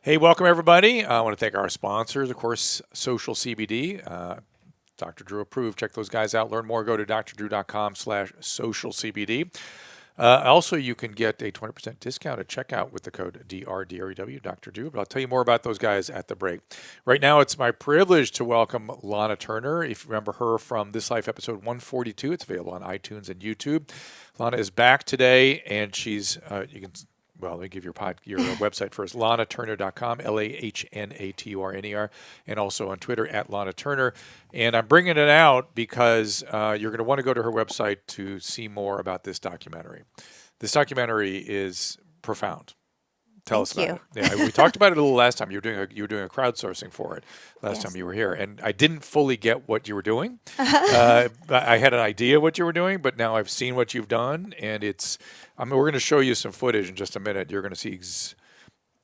Hey, welcome everybody. I want to thank our sponsors, of course, Social CBD. Dr. Drew approved. Check those guys out. Learn more. Go to drdrew.com/socialcbd. Also, you can get a 20% discount at checkout with the code DRDREW, Dr. Drew. But I'll tell you more about those guys at the break. Right now, it's my privilege to welcome Lahna Turner. If you remember her from This Life episode 142, it's available on iTunes and YouTube. Lahna is back today, and she's, you can well, let me give your website first, LahnaTurner.com, LahnaTurner, and also on Twitter at Lahna Turner. And I'm bringing it out because you're going to want to go to her website to see more about this documentary. This documentary is profound. Tell us about it. Yeah, we talked about it a little last time. You were doing a crowdsourcing for it last time you were here, and I didn't fully get what you were doing. I had an idea what you were doing, but now I've seen what you've done, and we're going to show you some footage in just a minute. You're going to see.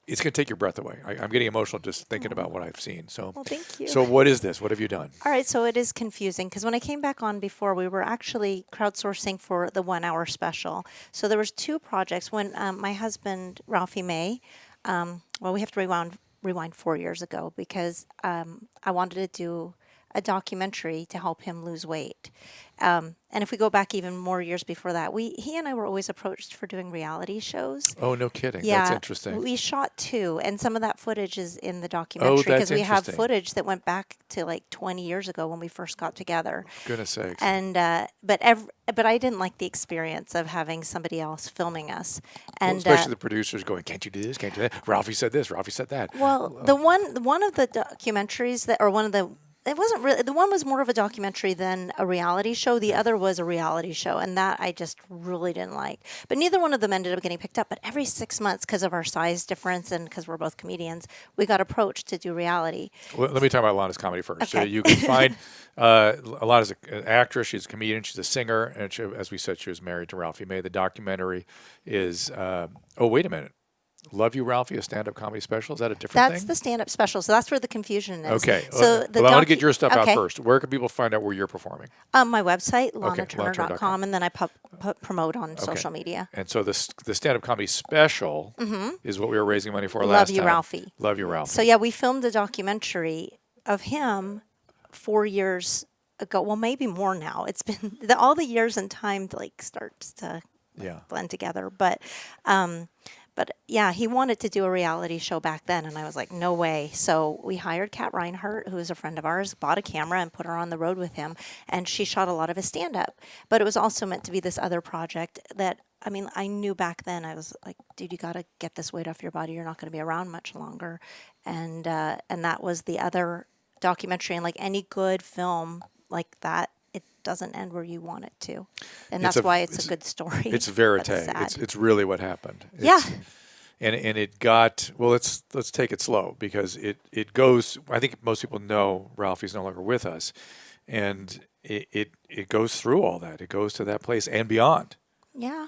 It's going to take your breath away. I'm getting emotional just thinking about what I've seen. So, well, thank you. So what is this? What have you done? All right, so it is confusing because when I came back on before, we were actually crowdsourcing for the 1 hour special. So there was two projects. When my husband, Ralphie May, we have to rewind 4 years ago because I wanted to do a documentary to help him lose weight. And if we go back even more years before that, he and I were always approached for doing reality shows. Oh, no kidding. Yeah, that's interesting. We shot two, and some of that footage is in the documentary because we have footage that went back to like 20 years ago when we first got together. Goodness sakes. And but I didn't like the experience of having somebody else filming us, and especially the producers going, "Can't you do this? Can't you do that?" Ralphie said this. Ralphie said that. Well, the one of the documentaries it wasn't really, the one was more of a documentary than a reality show. The other was a reality show, and that I just really didn't like. But neither one of them ended up getting picked up. But every 6 months, because of our size difference and because we're both comedians, we got approached to do reality. Well, let me talk about Lahna's comedy first. Okay. So you can find Lahna's an actress. She's a comedian. She's a singer. And as we said, she was married to Ralphie May. The documentary is, wait a minute. Love You, Ralphie, a stand-up comedy special. Is that a different thing? That's the stand-up special. So that's where the confusion is. Okay. So I want to get your stuff out first. Where can people find out where you're performing? My website, LahnaTurner.com, and then I promote on social media. And so the stand-up comedy special is what we were raising money for last time. Love You, Ralphie. Love You, Ralphie. So yeah, we filmed a documentary of him 4 years ago. Well, maybe more now. It's been all the years and time starts to blend together. But yeah, he wanted to do a reality show back then, and I was like, no way. So we hired Kat Reinhardt, who is a friend of ours, bought a camera and put her on the road with him, and she shot a lot of his stand-up. But it was also meant to be this other project that, I knew back then, I was like, dude, you got to get this weight off your body. You're not going to be around much longer. And that was the other documentary. And like any good film like that, it doesn't end where you want it to, and that's why it's a good story. It's verite. It's really what happened. And it got let's take it slow because it goes. I think most people know Ralphie's no longer with us, and it goes through all that. It goes to that place and beyond. Yeah.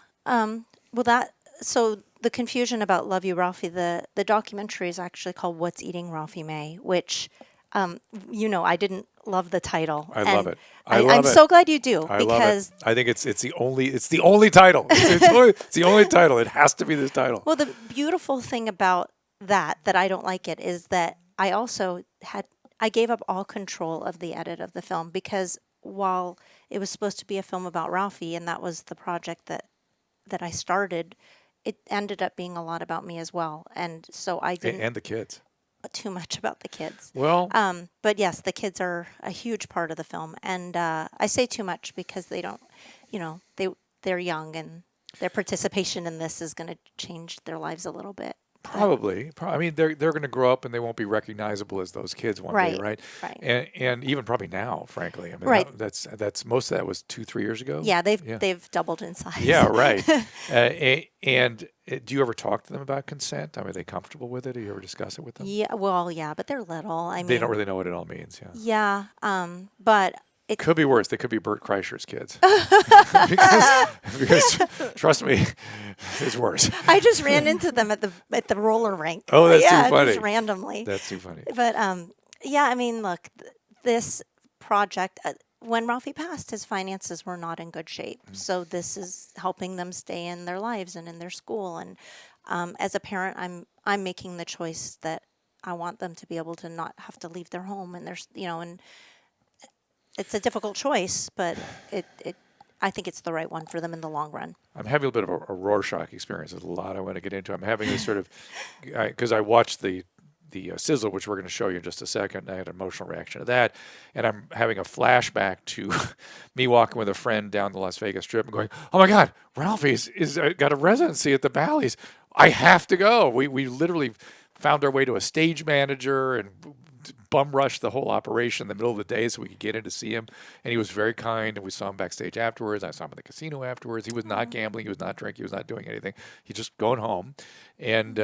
So the confusion about Love You, Ralphie. The documentary is actually called What's Eating Ralphie May, which I didn't love the title. I love it. I'm so glad you do because I think it's the only title. It's the only title. It has to be this title. Well, the beautiful thing about that I don't like it is that I also I gave up all control of the edit of the film because while it was supposed to be a film about Ralphie and that was the project that I started, it ended up being a lot about me as well, and so I didn't and the kids. Too much about the kids. Well, but yes, the kids are a huge part of the film, and I say too much because they don't, they're young, and their participation in this is going to change their lives a little bit. Probably. They're going to grow up and they won't be recognizable as those kids one day, right? Right. And even probably now, frankly. Right. That's most of that was 2-3 years ago. Yeah, they've doubled in size. Yeah, right. And do you ever talk to them about consent? Are they comfortable with it? Do you ever discuss it with them? Yeah. Well, yeah, but they're little. They don't really know what it all means. Yeah. Yeah. But it could be worse. They could be Bert Kreischer's kids. because trust me, it's worse. I just ran into them at the roller rink. Oh, that's too funny. Just randomly. That's too funny. But look, this project. When Ralphie passed, his finances were not in good shape. So this is helping them stay in their lives and in their school. And As a parent, I'm making the choice that I want them to be able to not have to leave their home, and there's and it's a difficult choice, but I think it's the right one for them in the long run. I'm having a bit of a Rorschach experience. There's a lot I want to get into. I'm having this sort of, because I watched the sizzle, which we're going to show you in just a second. I had an emotional reaction to that, and I'm having a flashback to me walking with a friend down the Las Vegas Strip and going, "Oh my God, Ralphie's is got a residency at the Bally's. I have to go." We literally found our way to a stage manager and bum rushed the whole operation in the middle of the day so we could get in to see him. And he was very kind, and we saw him backstage afterwards. I saw him at the casino afterwards. He was not gambling. He was not drinking. He was not doing anything. He just going home. And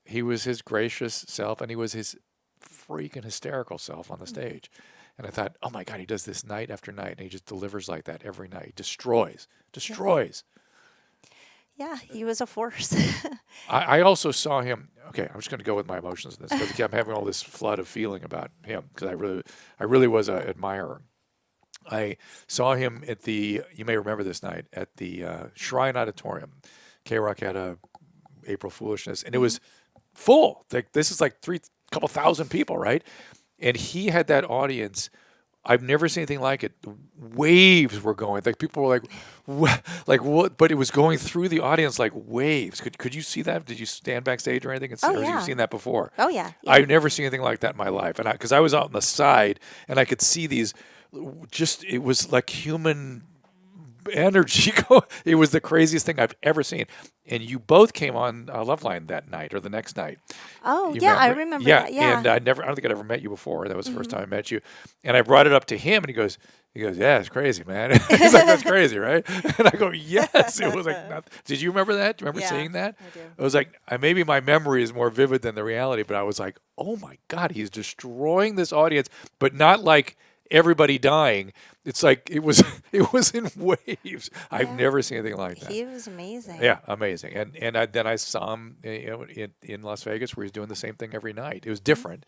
he was his gracious self, and he was his freaking hysterical self on the stage. And I thought, oh my God, he does this night after night, and he just delivers like that every night. He destroys. Yeah, he was a force. I also saw him. Okay, I'm just going to go with my emotions in this because I'm having all this flood of feeling about him because I really was an admirer. I saw him at you may remember this night, at the Shrine Auditorium. K-Rock had a April Foolishness, and it was full. This is like couple thousand people, right? And he had that audience. I've never seen anything like it. Waves were going. Like people were like what? But it was going through the audience like waves. Could you see that? Did you stand backstage or anything? Or have you seen that before? Oh yeah. I've never seen anything like that in my life. And because I was out on the side and I could see these, it was like human energy. It was the craziest thing I've ever seen. And you both came on Loveline that night or the next night. Oh, yeah, I remember that. Yeah. And I don't think I'd ever met you before. That was the first time I met you. And I brought it up to him, and he goes, yeah, it's crazy, man. He's like, that's crazy, right? And I go, yes. It was like nothing. Did you remember that? Do you remember seeing that? I do. It was like, maybe my memory is more vivid than the reality, but I was like, oh my God, he's destroying this audience, but not like everybody dying. It's like it was in waves. I've never seen anything like that. He was amazing. Yeah, amazing. And then I saw him in Las Vegas where he's doing the same thing every night. It was different.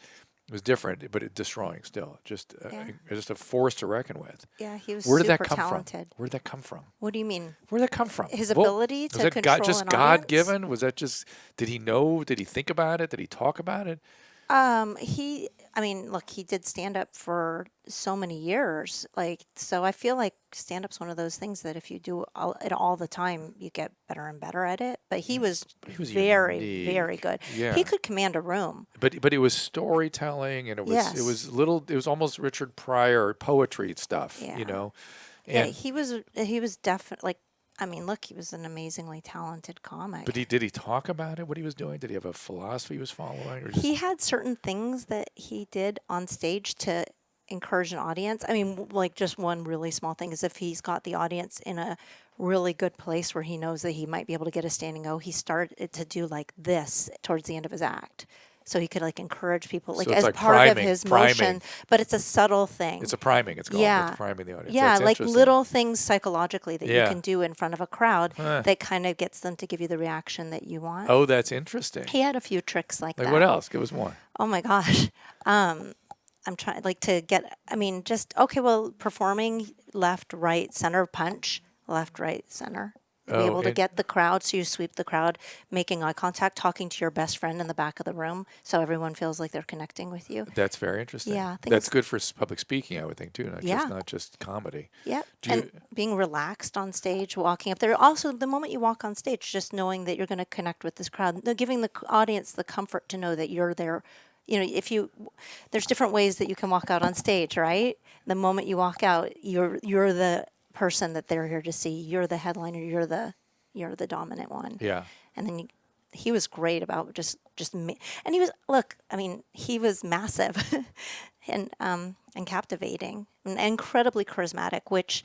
It was different, but destroying still. Just a force to reckon with. Yeah, he was Where did super that come talented. from? Where did that come from? What do you mean? Where did that come from? His ability to control just an God audience? given? Was that just? Did he know? Did he think about it? Did he talk about it? He did stand up for so many years. So I feel like stand up's one of those things that if you do it all the time, you get better and better at it. But he was very, unique. very good. Yeah. He could command a room. But it was storytelling, and it was almost Richard Pryor poetry stuff, Yeah. And he was definitely look, he was an amazingly talented comic. But did he talk about it, what he was doing? Did he have a philosophy he was following? Or just... He had certain things that he did on stage to encourage an audience. Just one really small thing is if he's got the audience in a really good place where he knows that he might be able to get a standing O, he started to do like this towards the end of his act. So he could encourage people So as like part of priming, his motion, but it's a subtle thing. It's a priming. It's called. Yeah. It's priming the audience. Yeah, That's interesting. little things psychologically that you Yeah. can do in front of a crowd that kind of gets them to give you the reaction that you want. Oh, that's interesting. He had a few tricks like that. What else? Give us more. Oh my gosh. I'm trying to get, performing left, right, center punch, left, right, center. Be able to get the crowd, so you sweep the crowd, making eye contact, talking to your best friend in the back of the room, so everyone feels like they're connecting with you. That's very interesting. Yeah, I think that's good for public speaking, I would think too. Not just comedy. Yeah, and being relaxed on stage, walking up there. Also, the moment you walk on stage, just knowing that you're going to connect with this crowd, giving the audience the comfort to know that you're there. There's different ways that you can walk out on stage, right? The moment you walk out, you're the person that they're here to see. You're the headliner. You're the dominant one. Yeah. And then he was great about and he was he was massive and captivating and incredibly charismatic. Which,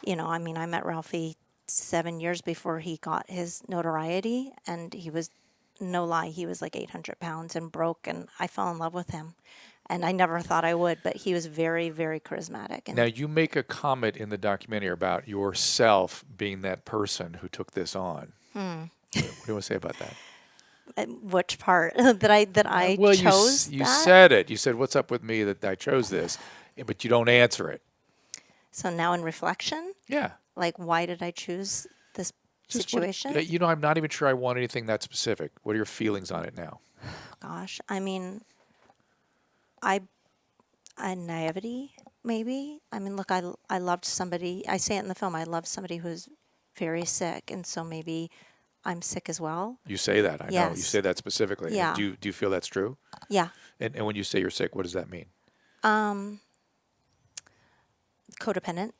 I met Ralphie 7 years before he got his notoriety, and he was, no lie, he was like 800 pounds and broke, and I fell in love with him. And I never thought I would, but he was very, very charismatic. And now, you make a comment in the documentary about yourself being that person who took this on. What do you want to say about that? which part that I chose? You that? said it. You said, "What's up with me that I chose this?" But you don't answer it. So now in reflection, Yeah. why did I choose this situation. I'm not even sure I want anything that specific. What are your feelings on it now? Gosh, I mean, I naivety, maybe. I mean, look, I loved somebody. I say it in the film. I loved somebody who's very sick, and so maybe I'm sick as well. You say that. I know. You Yes. say that specifically. Yeah. And do you feel that's true? Yeah. And when you say you're sick, what does that mean? Codependent,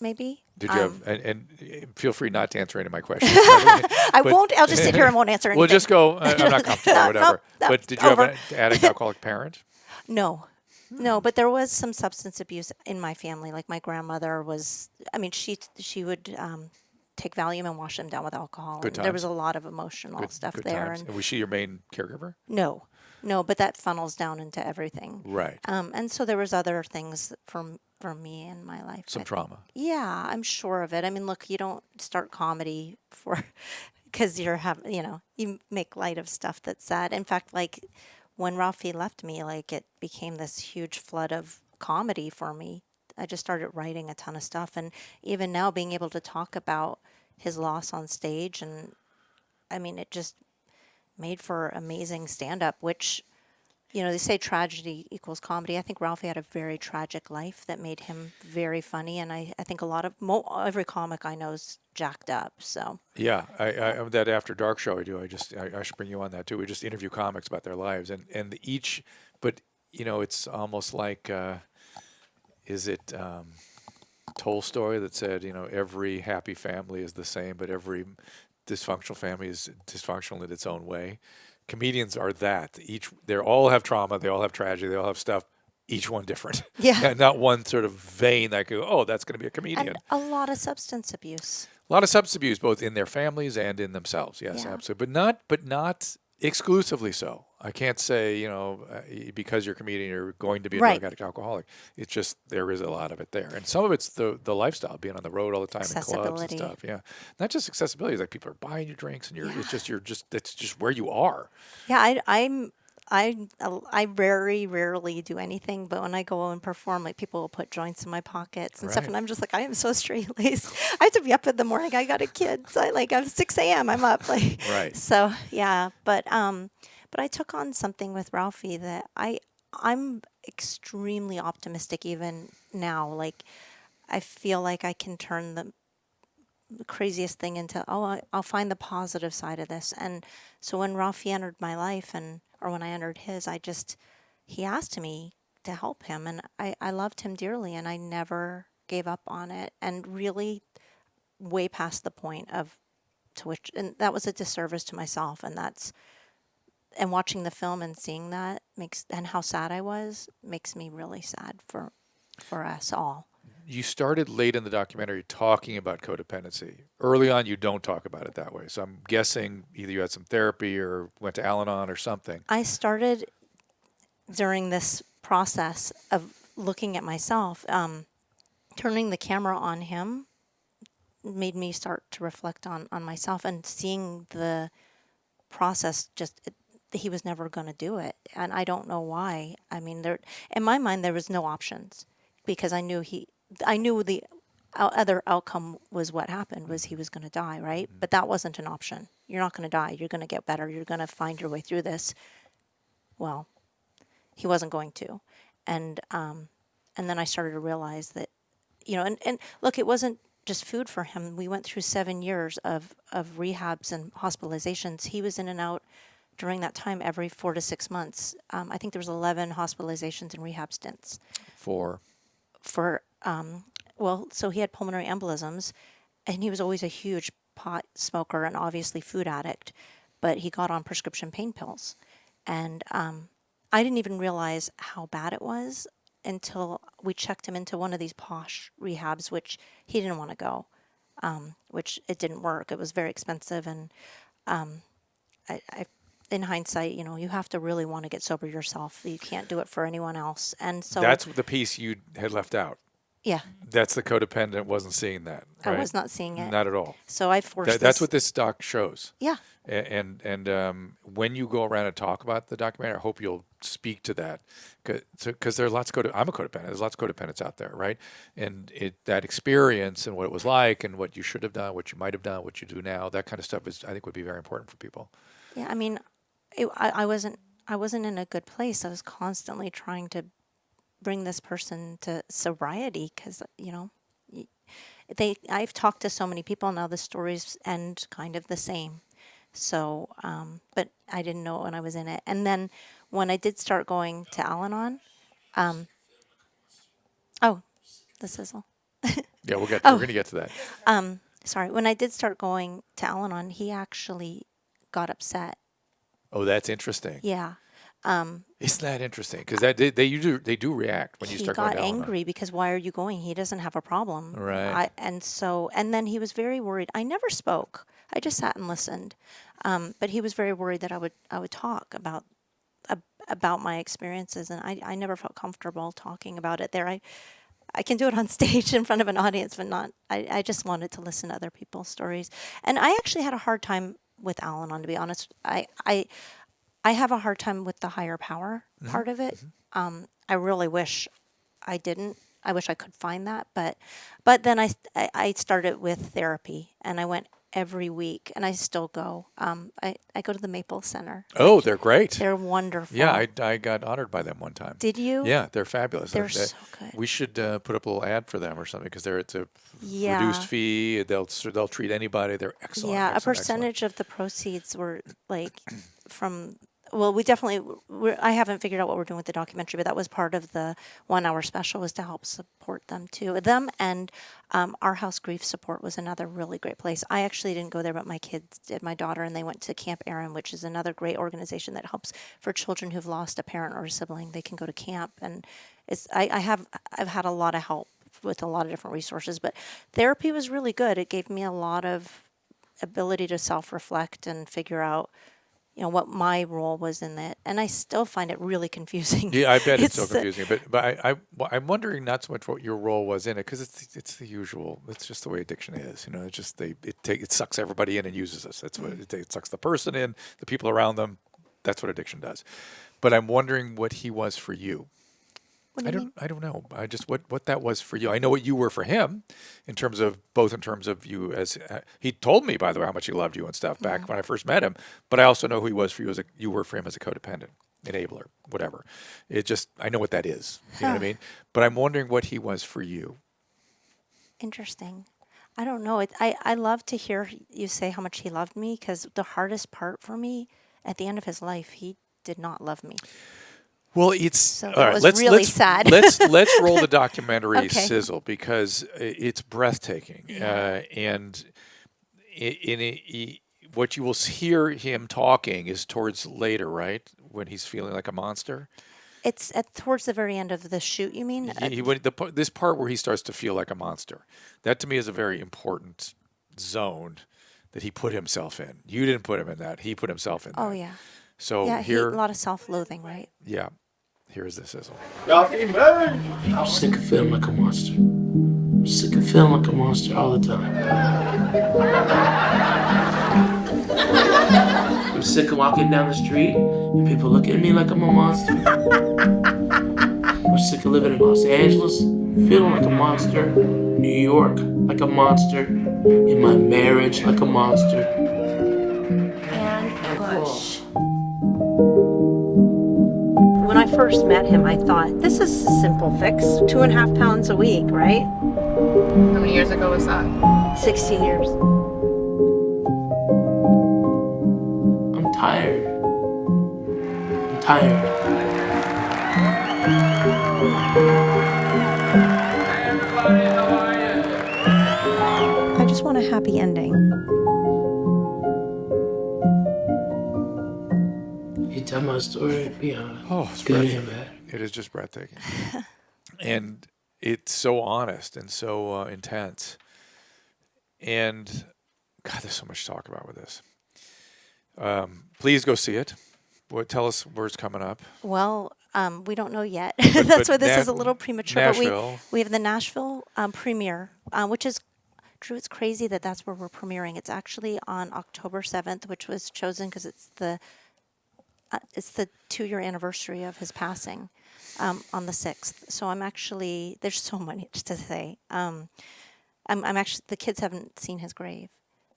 maybe. Did you have, and feel free not to answer any of my questions. I won't. I'll just sit here and won't answer anything. We'll just go, I'm not comfortable, No, whatever. no, But did you over. have an addict alcoholic parent? No. No, but there was some substance abuse in my family. Like my grandmother was, I mean, she would take Valium and wash them down with alcohol. Good And there was times. a lot of emotional stuff Good there. times. And And was she your main caregiver? no, but that funnels down into everything. Right. And so there was other things for me in my life. Some trauma. Yeah, I'm sure of it. I mean, look, you don't start comedy for because you make light of stuff that's sad. In fact, like when Ralphie left me, like it became this huge flood of comedy for me. I just started writing a ton of stuff, and even now being able to talk about his loss on stage, and I mean, it just made for amazing stand-up, which they say tragedy equals comedy. I think Ralphie had a very tragic life that made him very funny, and I think a lot of every comic I know is jacked up. So Yeah, I that After Dark show I do. I should bring you on that too. We just interview comics about their lives, and each, but it's almost like, is it Tolstoy that said, every happy family is the same, but every dysfunctional family is dysfunctional in its own way. Comedians are that. They all have trauma, they all have tragedy, they all have stuff. Each one different. Yeah. And not one sort of vein that go, oh, that's going to be a comedian. and a lot of substance abuse. A lot of substance abuse, both in their families and in themselves. Yes, Yeah. absolutely. But not exclusively so. I can't say, because you're a comedian, you're going to be a Right. drug addict alcoholic. It's just there is a lot of it there, and some of it's the lifestyle, being on the road all the time in clubs and Accessibility. stuff. Yeah, not just accessibility. It's like people are buying you drinks, and Yeah. that's just where you are. Yeah, I very rarely do anything, but when I go and perform, like people will put joints in my pockets and stuff, Right. and I'm just like, I am so straight laced. I have to be up in the morning. I got a kid, so I'm 6 a.m. I'm up, like Right. So yeah, but I took on something with Ralphie that I'm extremely optimistic even now. Like I feel like I can turn the craziest thing into I'll find the positive side of this. And so when Ralphie entered my life or when I entered his, he asked me to help him, and I loved him dearly, and I never gave up on it, and really way past the point and that was a disservice to myself, and watching the film and seeing that and how sad I was makes me really sad for us all. You started late in the documentary talking about codependency. Early on, you don't talk about it that way. So I'm guessing either you had some therapy or went to Al-Anon or something. I started during this process of looking at myself, turning the camera on him made me start to reflect on myself and seeing the process. He was never going to do it, and I don't know why. I mean, in my mind there was no options, because I knew the other outcome was what happened was he was going to die, right? Mm-hmm. But that wasn't an option. You're not going to die. You're going to get better. You're going to find your way through this. Well, he wasn't going to, and then I started to realize that, and look, it wasn't just food for him. We went through 7 years of rehabs and hospitalizations. He was in and out during that time every 4 to 6 months. I think there was 11 hospitalizations and rehab stints. For So he had pulmonary embolisms, and he was always a huge pot smoker and obviously food addict, but he got on prescription pain pills. And I didn't even realize how bad it was until we checked him into one of these posh rehabs, which he didn't want to go, which it didn't work. It was very expensive, and I in hindsight, you have to really want to get sober yourself. You can't do it for anyone else. And so that's the piece you had left out. Yeah, That's the codependent wasn't seeing that, I right? was not seeing it. Not at all. So I forced That's this. what this doc shows. Yeah. And when you go around and talk about the documentary, I hope you'll speak to that, because there are lots of I'm a codependent. There's lots of codependents out there, right? And that experience and what it was like, and what you should have done, what you might have done, what you do now, that kind of stuff I think would be very important for people. Yeah, I mean, I wasn't in a good place. I was constantly trying to bring this person to sobriety because, I've talked to so many people now, the stories end kind of the same. So, but I didn't know it when I was in it. And then when I did start going to Al-Anon, oh, the sizzle. Yeah, we're Oh, going to get to that. sorry. When I did start going to Al-Anon, he actually got upset. Oh, that's interesting. Yeah. Isn't that interesting? Because they do react when you He start got going down. angry because why are you going? He doesn't have a problem. Right. And then he was very worried. I never spoke. I just sat and listened. But he was very worried that I would talk about my experiences, and I never felt comfortable talking about it there. I can do it on stage in front of an audience, but not. I just wanted to listen to other people's stories, and I actually had a hard time with Al-Anon, to be honest. I have a hard time with the higher power part of it. I really wish I didn't. I wish I could find that, but then I started with therapy, and I went every week, and I still go. I go to the Maple Center. Oh, they're great. They're wonderful. Yeah, I got honored by them one time. Did you? Yeah, they're fabulous. They're so good. We should put up a little ad for them or something, because it's a Yeah. reduced fee. They'll treat anybody. They're excellent. Yeah, a excellent, percentage of the proceeds were like from. Well, we definitely. I haven't figured out what we're doing with the documentary, but that was part of the 1 hour special, was to help support them too. Them and Our House Grief Support was another really great place. I actually didn't go there, but my kids did. My daughter and they went to Camp Aaron, which is another great organization that helps for children who've lost a parent or a sibling. They can go to camp, and I've had a lot of help with a lot of different resources, but therapy was really good. It gave me a lot of ability to self-reflect and figure out, what my role was in it. And I still find it really confusing. Yeah, I bet it's so confusing. But I'm wondering not so much what your role was in it, because it's the usual. It's just the way addiction is. It's just it sucks everybody in and uses us. That's what it sucks the person in, the people around them. That's what addiction does. But I'm wondering what he was for you. What do you mean? I don't know. I just what that was for you. I know what you were for him, in terms of you as he told me, by the way, how much he loved you and stuff back when I first met him. But I also know who he was for you you were for him as a codependent, enabler, whatever. I know what that is. You know what I mean? But I'm wondering what he was for you. Interesting. I don't know. I love to hear you say how much he loved me, because the hardest part for me, at the end of his life, he did not love me. Well, it's So all that right. was Let's really let's sad. let's roll the documentary Okay. sizzle, because it's breathtaking, Yeah. and what you will hear him talking is towards later, right, when he's feeling like a monster. It's towards the very end of the shoot, you mean? This part where he starts to feel like a monster, that to me is a very important zone that he put himself in. You didn't put him in that; he put himself in that. Oh, yeah. So Yeah, here, a lot of self-loathing, right? yeah, here's the sizzle. Ralphie May! I'm sick of feeling like a monster. I'm sick of feeling like a monster all the time. I'm sick of walking down the street and people looking at me like I'm a monster. I'm sick of living in Los Angeles, feeling like a monster. New York, like a monster. In my marriage, like a monster. And push. When I first met him, I thought, this is a simple fix. 2.5 pounds a week, right? How many years ago was that? 16 years. I'm tired. I'm tired. I just want a happy ending. You tell my story, be honest. Oh, it's Good breathtaking. and bad. It is just breathtaking. And it's so honest and so intense. And God, there's so much to talk about with this. Please go see it. Tell us where it's coming up. Well, We don't know yet. But That's why this is a little premature. Nashville. But we have the Nashville premiere, which is Drew. It's crazy that that's where we're premiering. It's actually on October 7th, which was chosen because it's the 2-year anniversary of his passing on the 6th. So I'm actually, there's so much to say. I'm actually, the kids haven't seen his grave.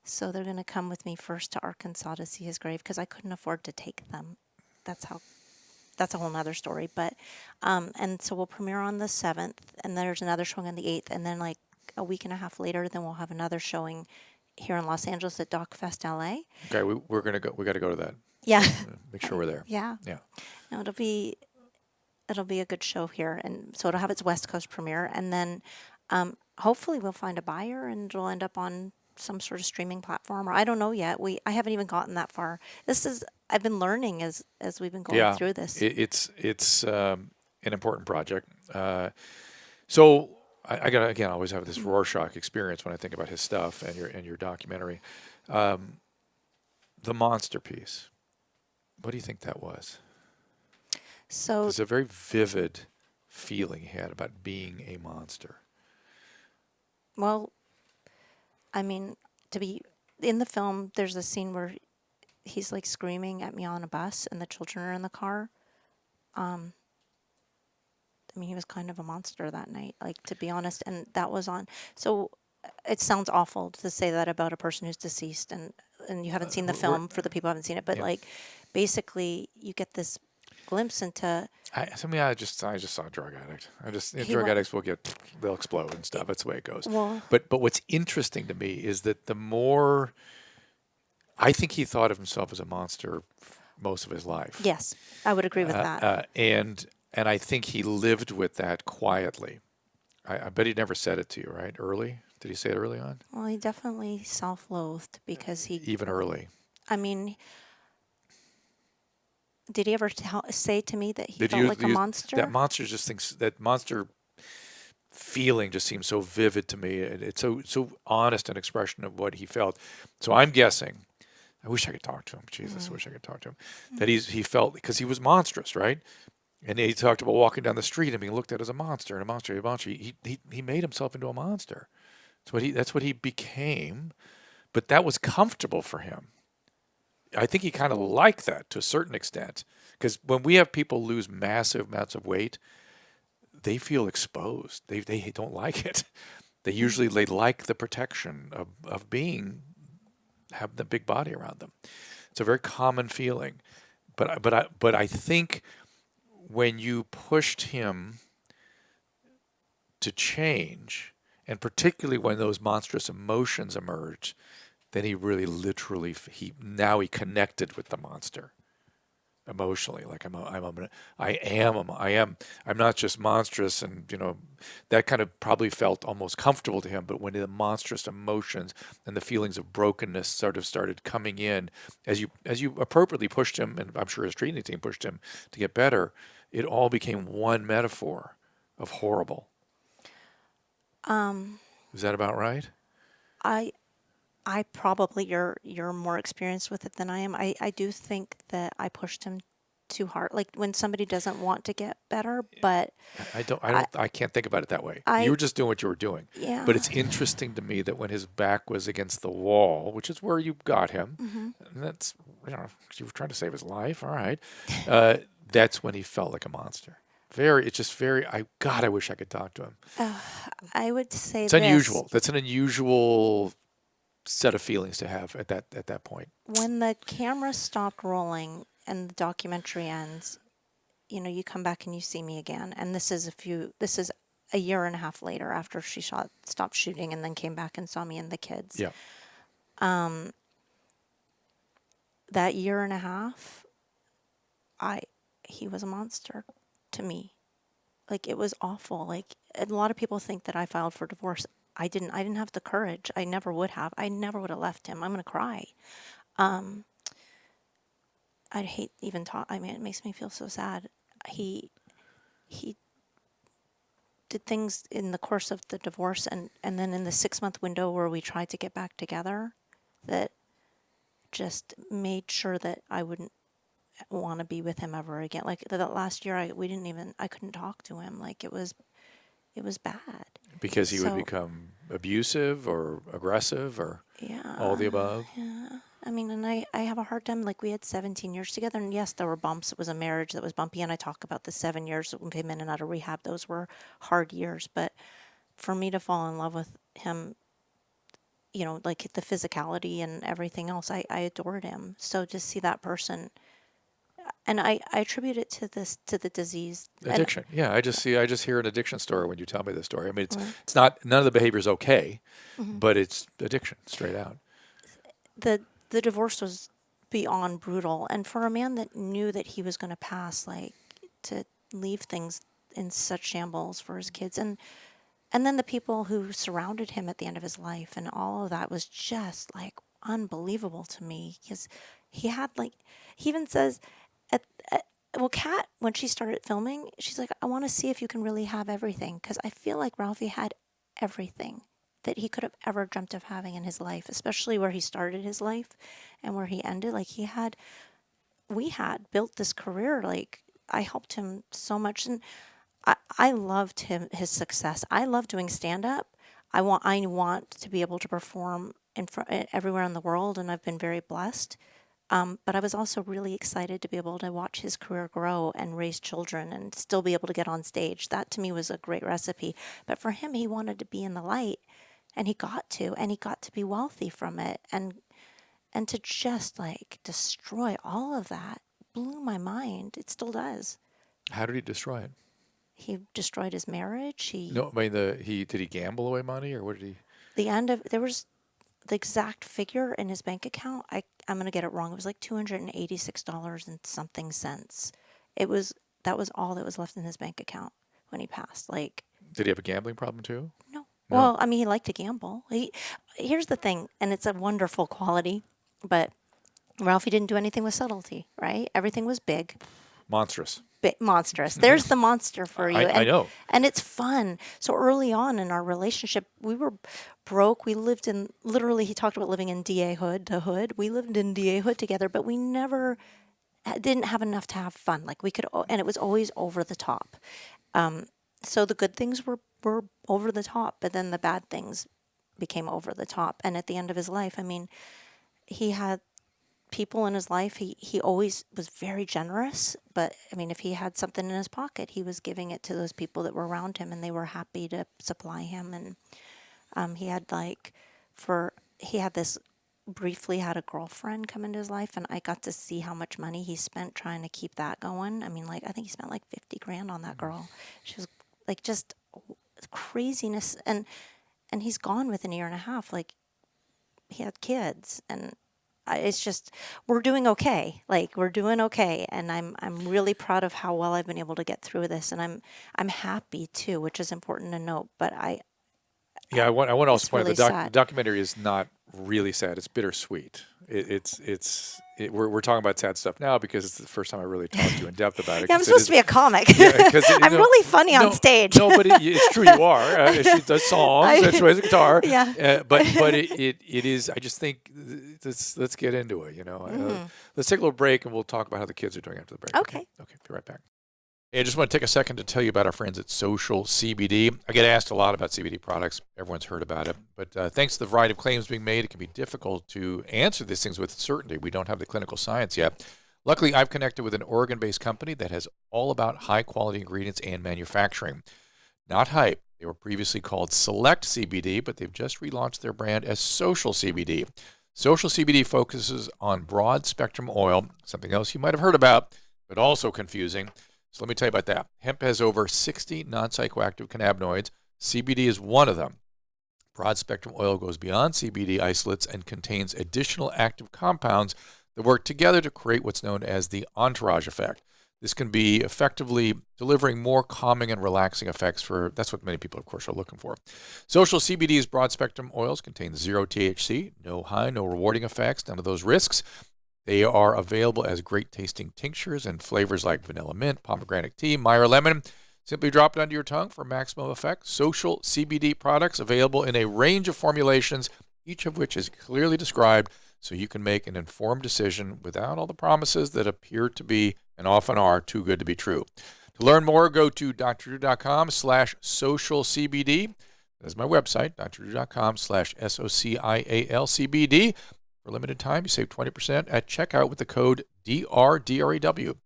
So they're going to come with me first to Arkansas to see his grave because I couldn't afford to take them. That's a whole nother story. But, and so we'll premiere on the 7th, and there's another showing on the 8th. And then like a week and a half later, then we'll have another showing here in Los Angeles at DocFest LA. Okay, we're going to go. We got to go to that. Yeah. Make sure we're there. Yeah. Yeah. No, it'll be a good show here, and so it'll have its West Coast premiere, and then hopefully we'll find a buyer, and it'll end up on some sort of streaming platform, or I don't know yet. I haven't even gotten that far. I've been learning as we've been going through this. It's an important project. So I got again. I always have this Rorschach experience when I think about his stuff and your documentary. The monster piece. What do you think that was? So It's a very vivid feeling he had about being a monster. well, I mean, to be in the film, there's a scene where he's like screaming at me on a bus, and the children are in the car. I mean, he was kind of a monster that night, like, to be honest, and that was on. So it sounds awful to say that about a person who's deceased, and you haven't seen the film for the people who haven't seen it, but like, basically, you get this glimpse into. I just saw a drug addict. Drug wa- addicts they'll explode and stuff. That's the way it goes. Well- but what's interesting to me is that the more I think he thought of himself as a monster most of his life. Yes, I would agree with that. And I think he lived with that quietly. I bet he never said it to you, right? Early? Did he say it early on? Well, he definitely self-loathed because Even early. I mean, did he ever say to me that he felt like a monster? That monster feeling just seems so vivid to me. It's so honest an expression of what he felt. So I'm guessing. I wish I could talk to him. Jesus, I wish I could talk to him. That he felt because he was monstrous, right? And he talked about walking down the street and being looked at as a monster and a monster. He made himself into a monster. That's what he became. But that was comfortable for him. I think he kind of liked that to a certain extent. Because when we have people lose massive amounts of weight, they feel exposed. They don't like it. They like the protection of having the big body around them. It's a very common feeling. But I think when you pushed him to change, and particularly when those monstrous emotions emerged, then he really literally he connected with the monster emotionally. Like I'm not just monstrous, and that kind of probably felt almost comfortable to him. But when the monstrous emotions and the feelings of brokenness sort of started coming in, as you appropriately pushed him, and I'm sure his treatment team pushed him to get better, it all became one metaphor of horrible. Is that about right? I probably you're more experienced with it than I am. I do think that I pushed him too hard. Like when somebody doesn't want to get better, but I can't think about it that way. You were just doing what you were doing. Yeah. But it's interesting to me that when his back was against the wall, which is where you got him, and that's you were trying to save his life. All right, that's when he felt like a monster. I wish I could talk to him. I would say It's unusual. That's an unusual set of feelings to have at that point. When the camera stopped rolling and the documentary ends, you come back and you see me again. And this is a year and a half later after she stopped shooting and then came back and saw me and the kids. Yeah. That year and a half, he was a monster to me. Like, it was awful. Like, a lot of people think that I filed for divorce. I didn't have the courage. I never would have. I never would have left him. I'm going to cry. I'd hate even talk. I mean, it makes me feel so sad. He did things in the course of the divorce and then in the 6-month window where we tried to get back together that just made sure that I wouldn't want to be with him ever again. Like that last year, I couldn't talk to him. Like it was bad. Because he would So- become abusive or aggressive or Yeah. all the above. Yeah. I mean, and I have a hard time. Like we had 17 years together, and yes, there were bumps. It was a marriage that was bumpy, and I talk about the 7 years of him in and out of rehab. Those were hard years. But for me to fall in love with him, you know, like the physicality and everything else, I adored him. So to see that person, and I attribute it to the disease. Addiction. Yeah, I just hear an addiction story when you tell me this story. I mean, it's not, none of the behavior is okay, but it's addiction straight out. The divorce was beyond brutal, and for a man that knew that he was going to pass, like to leave things in such shambles for his kids, and then the people who surrounded him at the end of his life, and all of that was just like unbelievable to me, because he had like, he even says well, Kat, when she started filming, she's like, I want to see if you can really have everything, because I feel like Ralphie had everything that he could have ever dreamt of having in his life, especially where he started his life and where he ended. Like we had built this career. Like I helped him so much, and I loved his success. I love doing stand up. I want to be able to perform everywhere in the world, and I've been very blessed. But I was also really excited to be able to watch his career grow and raise children and still be able to get on stage. That to me was a great recipe. But for him, he wanted to be in the light, and he got to be wealthy from it. And to just like destroy all of that blew my mind. It still does. How did he destroy it? He destroyed his marriage. No, I mean, did he gamble away money, or what did he? There was the exact figure in his bank account. I'm going to get it wrong. It was like $286 and something cents. That was all that was left in his bank account when he passed. Like, Did he have a gambling problem too? no. Well, I mean, he liked to gamble. Here's the thing, and it's a wonderful quality, but Ralphie didn't do anything with subtlety, right? Everything was big. Monstrous. Monstrous. There's the monster for you. I know. And it's fun. So early on in our relationship, we were broke. We lived in, literally, he talked about living in DA Hood, the hood. We lived in DA Hood together, but we never didn't have enough to have fun. Like we could, and it was always over the top. So the good things were over the top, but then the bad things became over the top. And at the end of his life, I mean, he had people in his life. He always was very generous, but I mean, if he had something in his pocket, he was giving it to those people that were around him, and they were happy to supply him. And he had briefly had a girlfriend come into his life, and I got to see how much money he spent trying to keep that going. I mean, like, I think he spent like 50 grand on that girl. She was like just craziness, and he's gone within a year and a half. Like, he had kids, and it's just, we're doing okay. Like, we're doing okay, and I'm really proud of how well I've been able to get through this, and I'm happy too, which is important to note. But I want to also point out really the sad. documentary is not really sad. It's bittersweet. We're talking about sad stuff now because it's the first time I really talked to you in depth about it. Yeah, I'm supposed to be a comic. Yeah, 'cause I'm really funny on stage. No, but it's true you are. She does songs. She plays the guitar. Yeah. But it is. I just think let's get into it. You know, let's take a little break and we'll talk about how the kids are doing after the break. Okay. Okay. Be right back. Hey, I just want to take a second to tell you about our friends at Social CBD. I get asked a lot about CBD products. Everyone's heard about it. But thanks to the variety of claims being made, it can be difficult to answer these things with certainty. We don't have the clinical science yet. Luckily, I've connected with an Oregon-based company that has all about high-quality ingredients and manufacturing. Not hype. They were previously called Select CBD, but they've just relaunched their brand as Social CBD. Social CBD focuses on broad-spectrum oil, something else you might have heard about, but also confusing. So let me tell you about that. Hemp has over 60 non-psychoactive cannabinoids. CBD is one of them. Broad-spectrum oil goes beyond CBD isolates and contains additional active compounds that work together to create what's known as the entourage effect. This can be effectively delivering more calming and relaxing effects that's what many people, of course, are looking for. Social CBD's broad-spectrum oils contain zero THC, no high, no rewarding effects, none of those risks. They are available as great-tasting tinctures and flavors like vanilla mint, pomegranate tea, Meyer lemon. Simply drop it under your tongue for maximum effect. Social CBD products available in a range of formulations, each of which is clearly described so you can make an informed decision without all the promises that appear to be and often are too good to be true. To learn more, go to drdrew.com/socialcbd. That's my website, drdrew.com/socialcbd. For a limited time, you save 20% at checkout with the code DRDREW.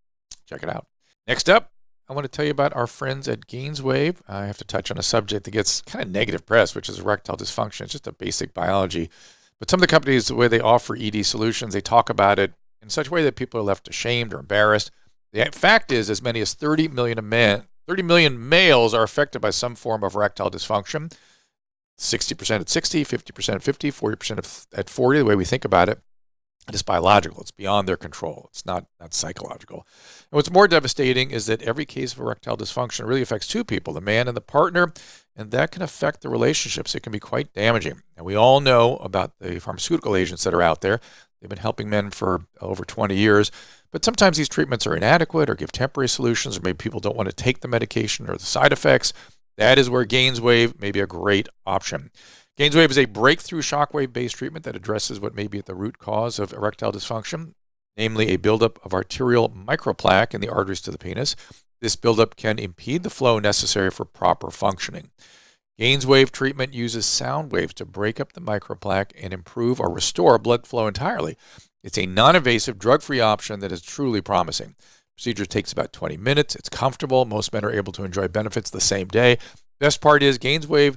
Check it out. Next up, I want to tell you about our friends at GainsWave. I have to touch on a subject that gets kind of negative press, which is erectile dysfunction. It's just a basic biology. But some of the companies, the way they offer ED solutions, they talk about it in such a way that people are left ashamed or embarrassed. The fact is, as many as 30 million males are affected by some form of erectile dysfunction. 60% at 60, 50% at 50, 40% at 40, the way we think about it. It's biological. It's beyond their control. It's not psychological. And what's more devastating is that every case of erectile dysfunction really affects two people, the man and the partner, and that can affect the relationships. It can be quite damaging. And we all know about the pharmaceutical agents that are out there. They've been helping men for over 20 years. But sometimes these treatments are inadequate or give temporary solutions, or maybe people don't want to take the medication or the side effects. That is where GainsWave may be a great option. GainsWave is a breakthrough shockwave-based treatment that addresses what may be at the root cause of erectile dysfunction, namely a buildup of arterial microplaque in the arteries to the penis. This buildup can impede the flow necessary for proper functioning. GainsWave treatment uses sound waves to break up the microplaque and improve or restore blood flow entirely. It's a non-invasive, drug-free option that is truly promising. Procedure takes about 20 minutes. It's comfortable. Most men are able to enjoy benefits the same day. Best part is GainsWave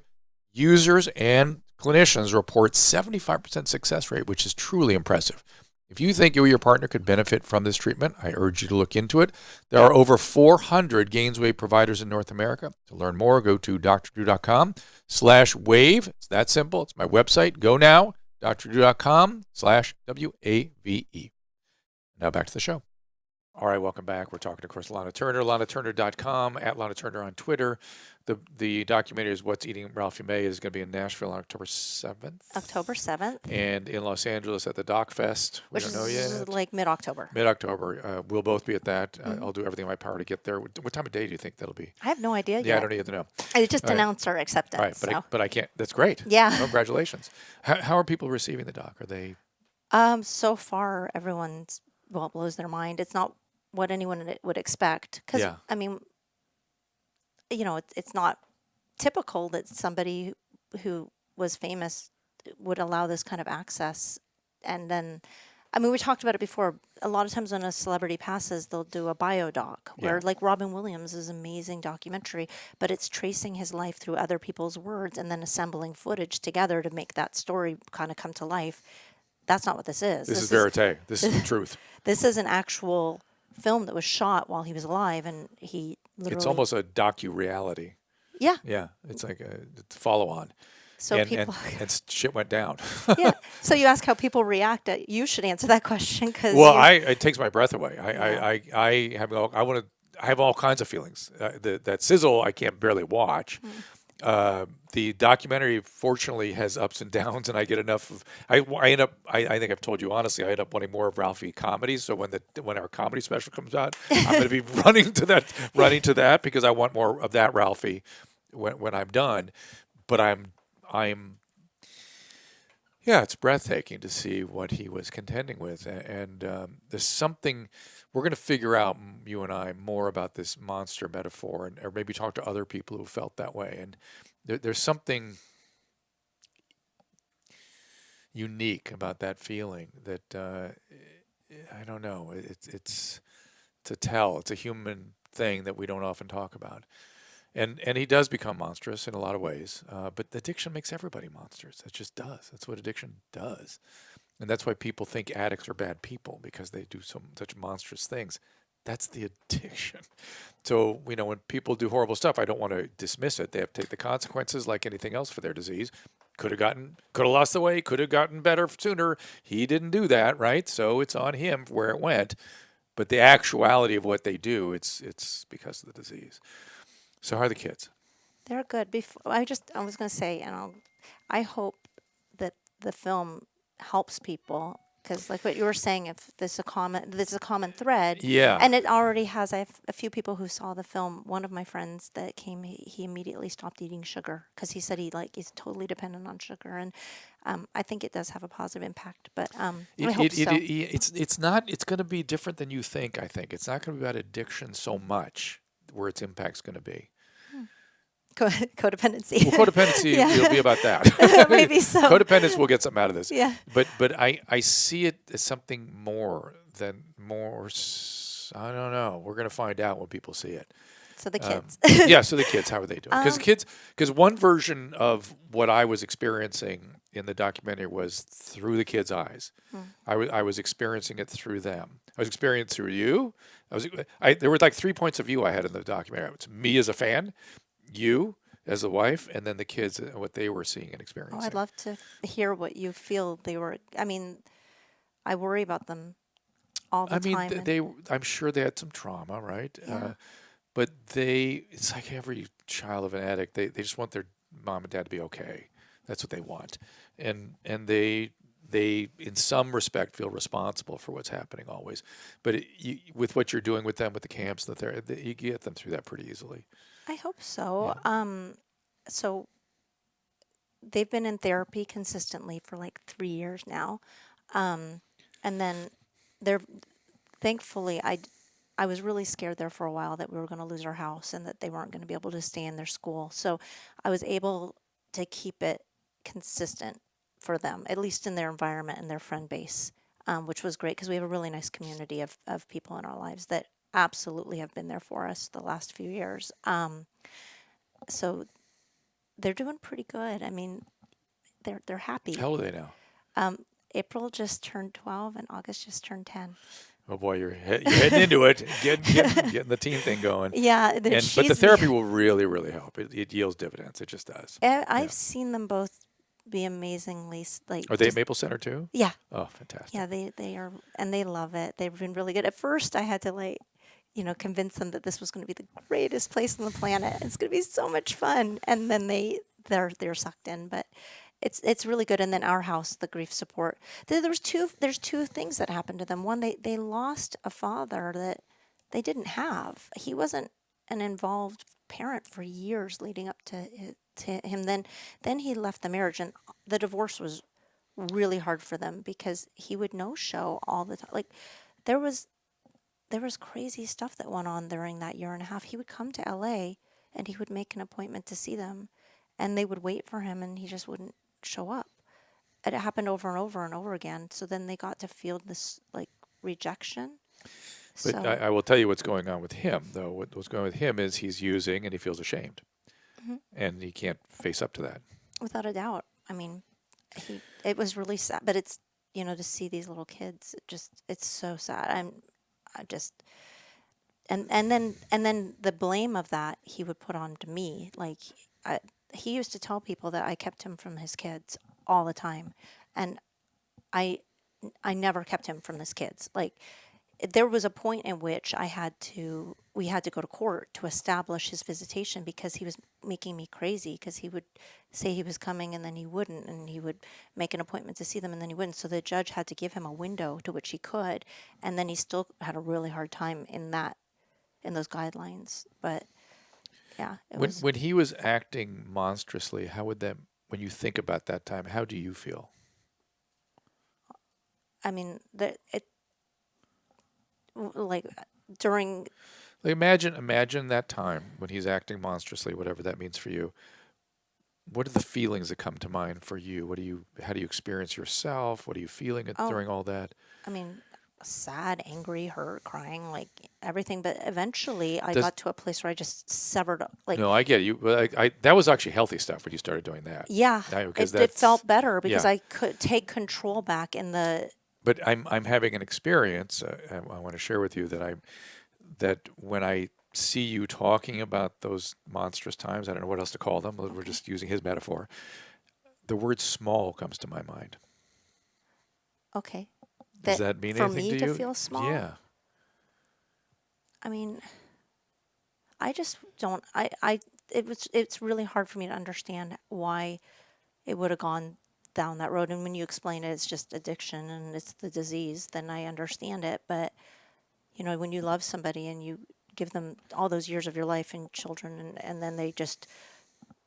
users and clinicians report 75% success rate, which is truly impressive. If you think you or your partner could benefit from this treatment, I urge you to look into it. There are over 400 GainsWave providers in North America. To learn more, go to drdrew.com/wave. It's that simple. It's my website. Go now, drdrew.com/WAVE. Now back to the show. All right, welcome back. We're talking, of course, Lahna Turner, LahnaTurner.com, at Lahna Turner on Twitter. The documentary is What's Eating Ralphie May is going to be in Nashville on October 7th. October 7th. And in Los Angeles at the Doc Fest. We don't know yet. Like mid-October. Mid-October. We'll both be at that. I'll do everything in my power to get there. What time of day do you think that'll be? I have no idea yet. Yeah, I don't even know. I just announced our acceptance. Right, but I can't. That's great. Yeah. Congratulations. How are people receiving the doc? Are they? So far, everyone's, it blows their mind. It's not what anyone would expect. Because, I mean, it's not typical that somebody who was famous would allow this kind of access. And then, I mean, we talked about it before. A lot of times when a celebrity passes, they'll do a biodoc where, like Robin Williams is an amazing documentary, but it's tracing his life through other people's words and then assembling footage together to make that story kind of come to life. That's not what this is. This is verite. This is the truth. This is an actual film that was shot while he was alive, and he literally... It's almost a docu-reality. Yeah. Yeah, it's like a follow-on. So people... and shit went down. Yeah. So you ask how people react. You should answer that question because... Well, it takes my breath away. I have all kinds of feelings. That sizzle I can't barely watch. The documentary, fortunately, has ups and downs, and I get enough of. I end up. I think I've told you honestly. I end up wanting more of Ralphie comedies. So when our comedy special comes out, I'm going to be running to that because I want more of that Ralphie when I'm done. But I'm. Yeah, it's breathtaking to see what he was contending with, and there's something. We're going to figure out, you and I, more about this monster metaphor, or maybe talk to other people who felt that way. And there's something unique about that feeling that I don't know. It's to tell. It's a human thing that we don't often talk about. And he does become monstrous in a lot of ways. But addiction makes everybody monstrous. It just does. That's what addiction does. And that's why people think addicts are bad people, because they do such monstrous things. That's the addiction. So, when people do horrible stuff, I don't want to dismiss it. They have to take the consequences like anything else for their disease. Could have lost the weight, could have gotten better sooner. He didn't do that, right? So it's on him where it went. But the actuality of what they do, it's because of the disease. So how are the kids? They're good. I was going to say, I hope that the film helps people because like what you were saying, if this is a common thread. Yeah. And it already has. I have a few people who saw the film. One of my friends that came, he immediately stopped eating sugar because he said he's totally dependent on sugar, and I think it does have a positive impact. But I hope so. It's going to be different than you think. I think it's not going to be about addiction so much, where its impact's going to be. Codependency. Well, codependency Yeah. will be about that. Maybe so. Codependence will get something out of this. Yeah. But I see it as something more. I don't know. We're going to find out when people see it. So the kids. Yeah. So the kids, how are they doing? Because one version of what I was experiencing in the documentary was through the kids' eyes. I was experiencing it through them. I was experiencing it through you. There were like 3 points of view I had in the documentary. It's me as a fan, you as a wife, and then the kids and what they were seeing and experiencing. Oh, I'd love to hear what you feel they were. I mean, I worry about them all the time. I'm sure they had some trauma, right? Yeah. But it's like every child of an addict. They just want their mom and dad to be okay. That's what they want, and they in some respect feel responsible for what's happening always. But with what you're doing with them, with the camps, you get them through that pretty easily. I hope so. Yeah. So they've been in therapy consistently for like 3 years now. And then thankfully, I was really scared there for a while that we were going to lose our house and that they weren't going to be able to stay in their school. So I was able to keep it consistent for them, at least in their environment and their friend base, which was great because we have a really nice community of people in our lives that absolutely have been there for us the last few years. So they're doing pretty good. I mean, they're happy. How old are they now? April just turned 12 and August just turned 10. Oh boy, you're heading into it, getting the teen thing going. Yeah, but the therapy will really, really help. It yields dividends. It just does. I've seen them both be amazingly Are they at Maple Center too? Yeah. Oh, fantastic. Yeah, they are, and they love it. They've been really good. At first, I had to convince them that this was going to be the greatest place on the planet. It's going to be so much fun, and then they're sucked in. But it's really good. And then our house, the grief support. There's two things that happened to them. One, they lost a father that they didn't have. He wasn't an involved parent for years leading up to him. Then he left the marriage, and the divorce was really hard for them because he would no-show all the time. Like there was crazy stuff that went on during that year and a half. He would come to LA and he would make an appointment to see them, and they would wait for him and he just wouldn't show up. It happened over and over and over again. So then they got to feel this like rejection. But I will tell you what's going on with him, though. What's going on with him is he's using and he feels ashamed. Mm-hmm. And he can't face up to that. Without a doubt. I mean, it was really sad. But it's, to see these little kids, it's so sad. And then the blame of that he would put on to me. Like, he used to tell people that I kept him from his kids all the time. And I never kept him from his kids. Like, there was a point in which we had to go to court to establish his visitation because he was making me crazy, because he would say he was coming and then he wouldn't, and he would make an appointment to see them and then he wouldn't. So the judge had to give him a window to which he could, and then he still had a really hard time in those guidelines. But yeah, when he was acting monstrously, when you think about that time, how do you feel? I mean, like during, like imagine that time when he's acting monstrously, whatever that means for you. What are the feelings that come to mind for you? How do you experience yourself? What are you feeling during all that? I mean, sad, angry, hurt, crying, like everything. But eventually I got to a place where I just severed. No, I get you. That was actually healthy stuff when you started doing that. Yeah, it felt better because I could take control back in the. But I'm having an experience I want to share with you that when I see you talking about those monstrous times, I don't know what else to call them. Okay. We're just using his metaphor. The word small comes to my mind. Okay. Does that mean anything to you? For me to feel small? Yeah. I mean, I just don't. It's really hard for me to understand why it would have gone down that road. And when you explain it, it's just addiction and it's the disease, then I understand it. But, when you love somebody and you give them all those years of your life and children, and then they just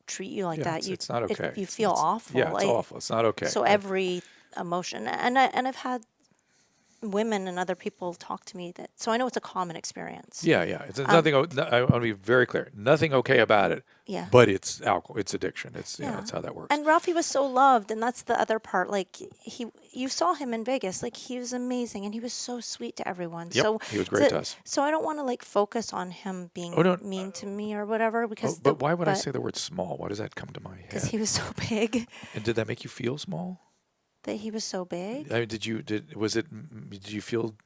treat you like that, it's not okay. You feel awful. Yeah, it's awful. It's not okay. So every emotion, and I've had women and other people talk to me so I know it's a common experience. Yeah. It's nothing. I want to be very clear. Nothing okay about it. Yeah. But it's alcohol. It's addiction. It's that's how that works. And Ralphie was so loved, and that's the other part. Like you saw him in Vegas. Like he was amazing, and he was so sweet to everyone. Yep, So he was great to us. So I don't want to focus on him being mean to me or whatever because. But why would I say the word small? Why does that come to my head? Because he was so big. And did that make you feel small? That he was so big. I mean, did you feel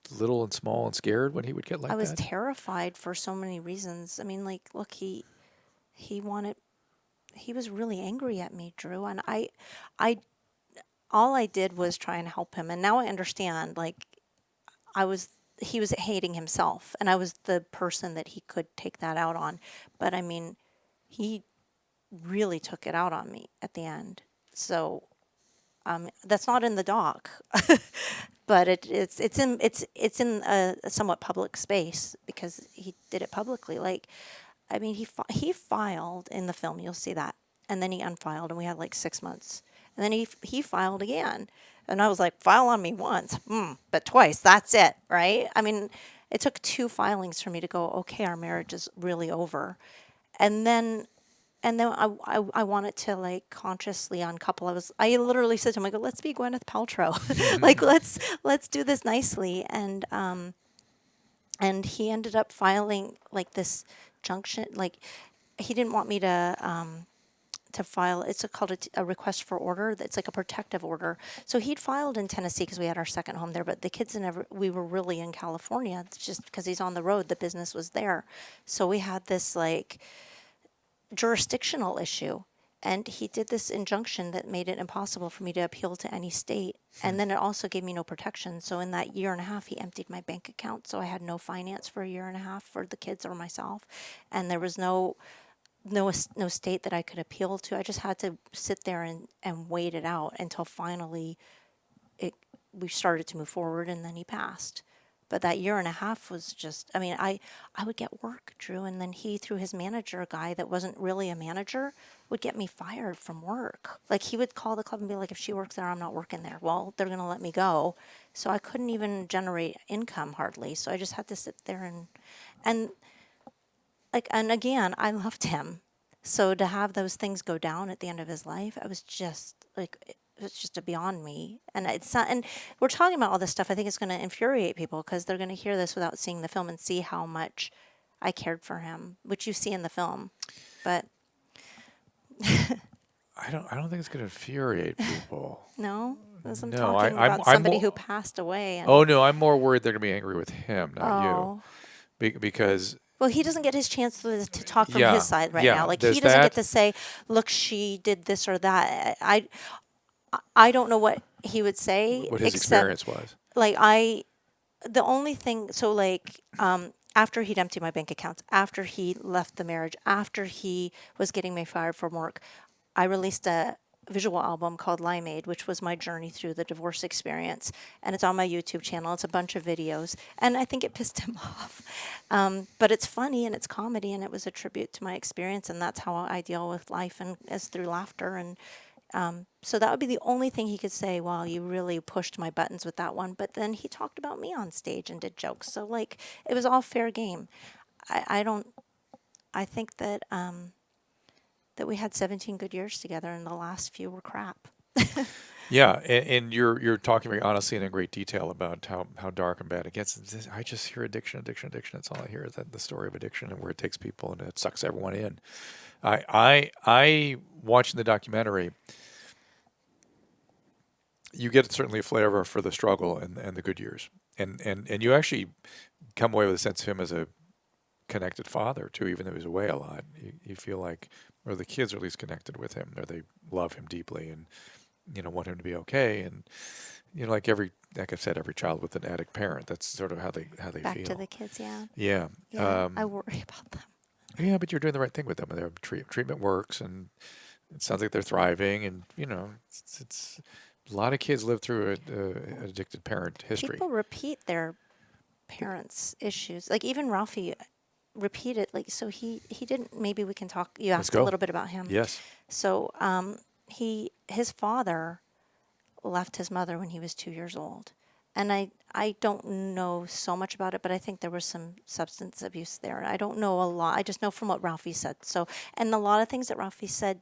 little and small and scared when he would get like that? I was terrified for so many reasons. I mean, look, he was really angry at me, Drew, and all I did was try and help him, and now I understand. He was hating himself, and I was the person that he could take that out on. But I mean, he really took it out on me at the end. So that's not in the doc, but it's in a somewhat public space because he did it publicly. He filed in the film. You'll see that, and then he unfiled, and we had 6 months, and then he filed again, and I was like, file on me once, but twice. That's it, right? I mean, it took 2 filings for me to go, okay, our marriage is really over, and then I wanted to consciously uncouple. I literally said to him, I go, let's be Gwyneth Paltrow. Let's do this nicely. And he ended up filing this junction. He didn't want me to file. It's called a request for order. It's like a protective order. So he'd filed in Tennessee because we had our second home there, but the kids we were really in California. It's just because he's on the road, the business was there. So we had this jurisdictional issue, and he did this injunction that made it impossible for me to appeal to any state, and then it also gave me no protection. So in that year and a half, he emptied my bank account, so I had no finance for a year and a half for the kids or myself, and there was no state that I could appeal to. I just had to sit there and wait it out until finally we started to move forward, and then he passed. But that year and a half was just, I would get work, Drew, and then he, through his manager, a guy that wasn't really a manager, would get me fired from work. He would call the club and be like, if she works there, I'm not working there. Well, they're going to let me go. So I couldn't even generate income hardly. So I just had to sit there and again, I loved him. So to have those things go down at the end of his life, I was just it's just beyond me. And it's not, and we're talking about all this stuff. I think it's going to infuriate people because they're going to hear this without seeing the film and see how much I cared for him, which you see in the film. But I don't think it's going to infuriate people. No, because I'm No, talking I'm about somebody more, who passed away. And, oh no, I'm more worried they're going to be angry with him, not you, because. Well, he doesn't get his chance to talk from Yeah, his side right yeah, now. He there's doesn't that. get to say, "Look, she did this or that." I don't know what he would say. What his except, experience was. The only thing, after he'd emptied my bank accounts, after he left the marriage, after he was getting me fired from work, I released a visual album called Limeade, which was my journey through the divorce experience. And it's on my YouTube channel. It's a bunch of videos. And I think it pissed him off. But it's funny and it's comedy, and it was a tribute to my experience. And that's how I deal with life, and is through laughter. And so that would be the only thing he could say, well, you really pushed my buttons with that one. But then he talked about me on stage and did jokes. So it was all fair game. I think that that we had 17 good years together, and the last few were crap. Yeah, and you're talking very honestly and in great detail about how dark and bad it gets. I just hear addiction. That's all I hear, is that the story of addiction and where it takes people and it sucks everyone in. I watching the documentary, you get certainly a flavor for the struggle and the good years, and you actually come away with a sense of him as a connected father too, even though he was away a lot. You feel like, or the kids are at least connected with him, or they love him deeply and want him to be okay. And like I said, every child with an addict parent, that's sort of how they Back feel. to the kids, yeah. Yeah. Yeah, I worry about them. Yeah, but you're doing the right thing with them. Their treatment works, and it sounds like they're thriving, and it's a lot of kids live through an addicted parent history. People repeat their parents' issues. Like even Ralphie repeated. Like so he didn't. Maybe we can talk. You asked a little bit about him. Yes. So his father left his mother when he was 2 years old. And I don't know so much about it, but I think there was some substance abuse there. I don't know a lot. I just know from what Ralphie said. So, and a lot of things that Ralphie said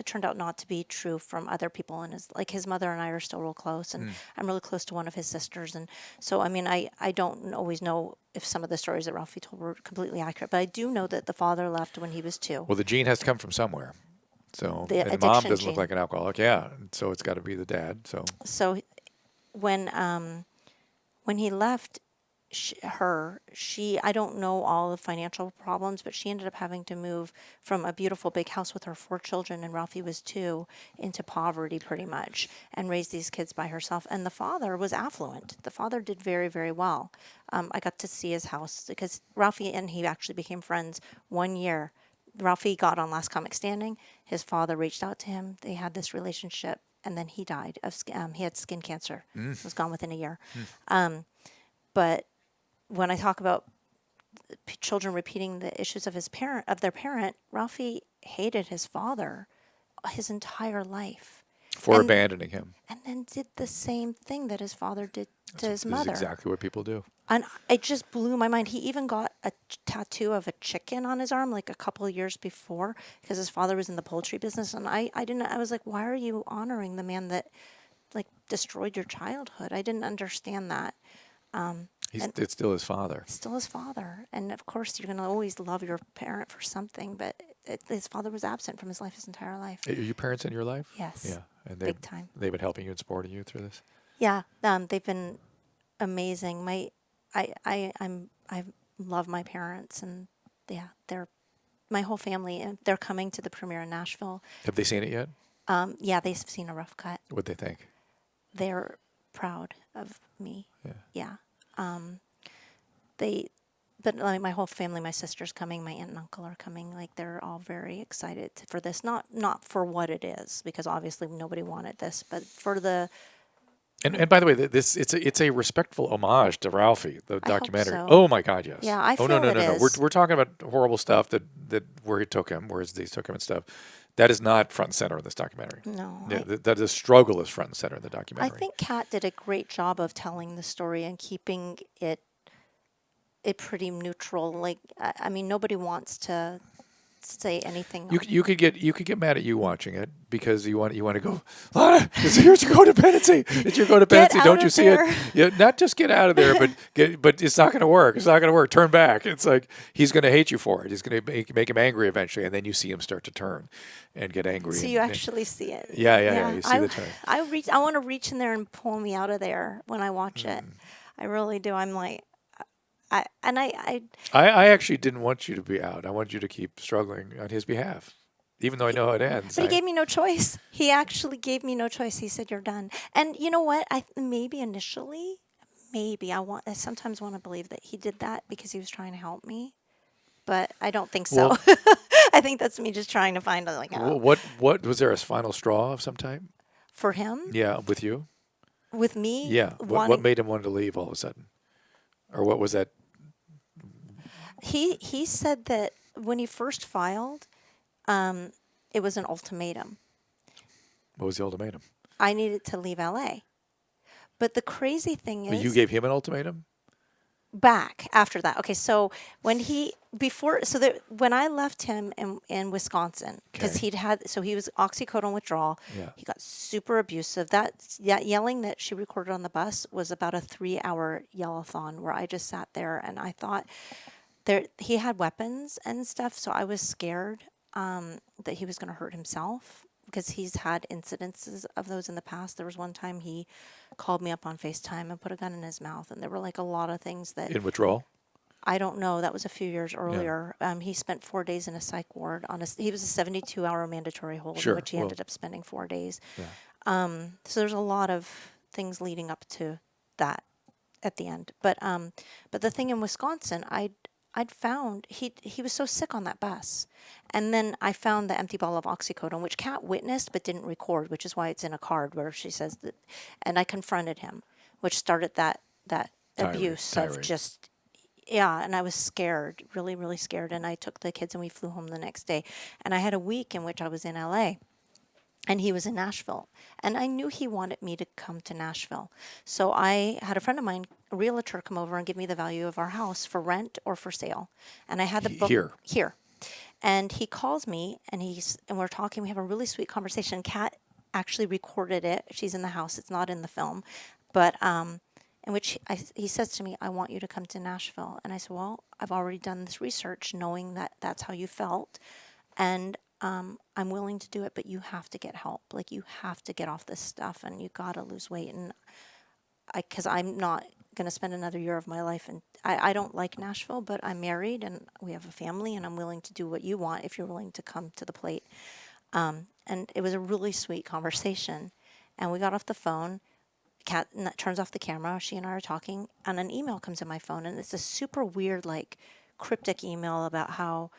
turned out not to be true from other people. And his mother and I are still real close, and I'm really close to one of his sisters. And so, I mean, I don't always know if some of the stories that Ralphie told were completely accurate, but I do know that the father left when he was 2. Well, the gene has to come from somewhere. So, The and mom addiction doesn't look gene. like an alcoholic. Yeah. So it's got to be the dad. So when he left I don't know all the financial problems, but she ended up having to move from a beautiful big house with her 4 children, and Ralphie was 2, into poverty pretty much, and raised these kids by herself. And the father was affluent. The father did very, very well. I got to see his house because Ralphie and he actually became friends 1 year. Ralphie got on Last Comic Standing. His father reached out to him. They had this relationship, and then he died of he had skin cancer. Was gone within a year. But when I talk about children repeating the issues of their parent, Ralphie hated his father his entire life. For abandoning him. And then did the same thing that his father did to his mother. This is exactly what people do. And it just blew my mind. He even got a tattoo of a chicken on his arm like a couple of years before because his father was in the poultry business. And I was like, why are you honoring the man that like destroyed your childhood? I didn't understand that. It's still his father. Still his father. And of course, you're going to always love your parent for something, but his father was absent from his life his entire life. Are your parents in your life? Yes. Yeah. And big time. They've been helping you and supporting you through this? Yeah. They've been amazing. I love my parents, and yeah, they're my whole family, and they're coming to the premiere in Nashville. Have they seen it yet? Yeah, they've seen a rough cut. What'd they think? They're proud of me. Yeah. But like my whole family, my sister's coming, my aunt and uncle are coming. Like they're all very excited for this. Not for what it is, because obviously nobody wanted this, but for the. And by the way, it's a respectful homage to Ralphie, the documentary. So. Oh my God, yes. Yeah, I feel no. is. We're talking about horrible stuff that where he took him, where his disease took him and stuff. That is not front and center in this documentary. No. Yeah, that the struggle is front and center in the documentary. I think Kat did a great job of telling the story and keeping it pretty neutral. Like, I mean, nobody wants to say anything. You could get mad at you watching it because you want to go, Lahna, here's your codependency. It's your codependency. Don't you see there. it? Yeah, not just get out of there, but it's not going to work. It's not going to work. Turn back. It's like he's going to hate you for it. He's going to make him angry eventually, and then you see him start to turn and get angry. So you actually see it. Yeah. You see the turn. I want to reach in there and pull me out of there when I watch it. I really do. I'm like. I actually didn't want you to be out. I want you to keep struggling on his behalf, even though I know how it ends. But he gave me no choice. He actually gave me no choice. He said, "You're done." And you know what? Maybe initially, I sometimes want to believe that he did that because he was trying to help me, but I don't think so. Well, I think that's me just trying to find what was there a final straw of some type for him? Yeah, with you. With me? Yeah. What made him want to leave all of a sudden? Or what was that? He said that when he first filed, it was an ultimatum. What was the ultimatum? I needed to leave LA. But the crazy thing is, you gave him an ultimatum? Back after that. Okay, so when when I left him in Wisconsin, because he was oxycodone withdrawal. Yeah. He got super abusive. That yelling that she recorded on the bus was about a 3-hour yell-a-thon where I just sat there and I thought he had weapons and stuff, so I was scared that he was going to hurt himself because he's had incidences of those in the past. There was one time he called me up on FaceTime and put a gun in his mouth, and there were like a lot of things that... In withdrawal? I don't know. That was a few years earlier. Yeah. He spent 4 days in a psych ward. He was a 72-hour mandatory hold, in which he ended up spending 4 days. Yeah. So there's a lot of things leading up to that at the end. But the thing in Wisconsin, I'd found he was so sick on that bus. And then I found the empty bottle of oxycodone, which Kat witnessed but didn't record, which is why it's in a card where she says that. And I confronted him, which started that abuse tirade. of just, yeah. And I was scared, really, really scared. And I took the kids and we flew home the next day. And I had a week in which I was in LA. And he was in Nashville. And I knew he wanted me to come to Nashville. So I had a friend of mine, a realtor, come over and give me the value of our house for rent or for sale. And I had the book here. And he calls me and we're talking. We have a really sweet conversation. Kat actually recorded it. She's in the house. It's not in the film. But in which he says to me, I want you to come to Nashville. And I said, well, I've already done this research knowing that that's how you felt. And I'm willing to do it, but you have to get help. Like, you have to get off this stuff and you got to lose weight. And because I'm not going to spend another year of my life. And I don't like Nashville, but I'm married and we have a family and I'm willing to do what you want if you're willing to come to the plate. And it was a really sweet conversation. And we got off the phone. Kat turns off the camera. She and I are talking and an email comes in my phone. And it's a super weird, like, cryptic email about how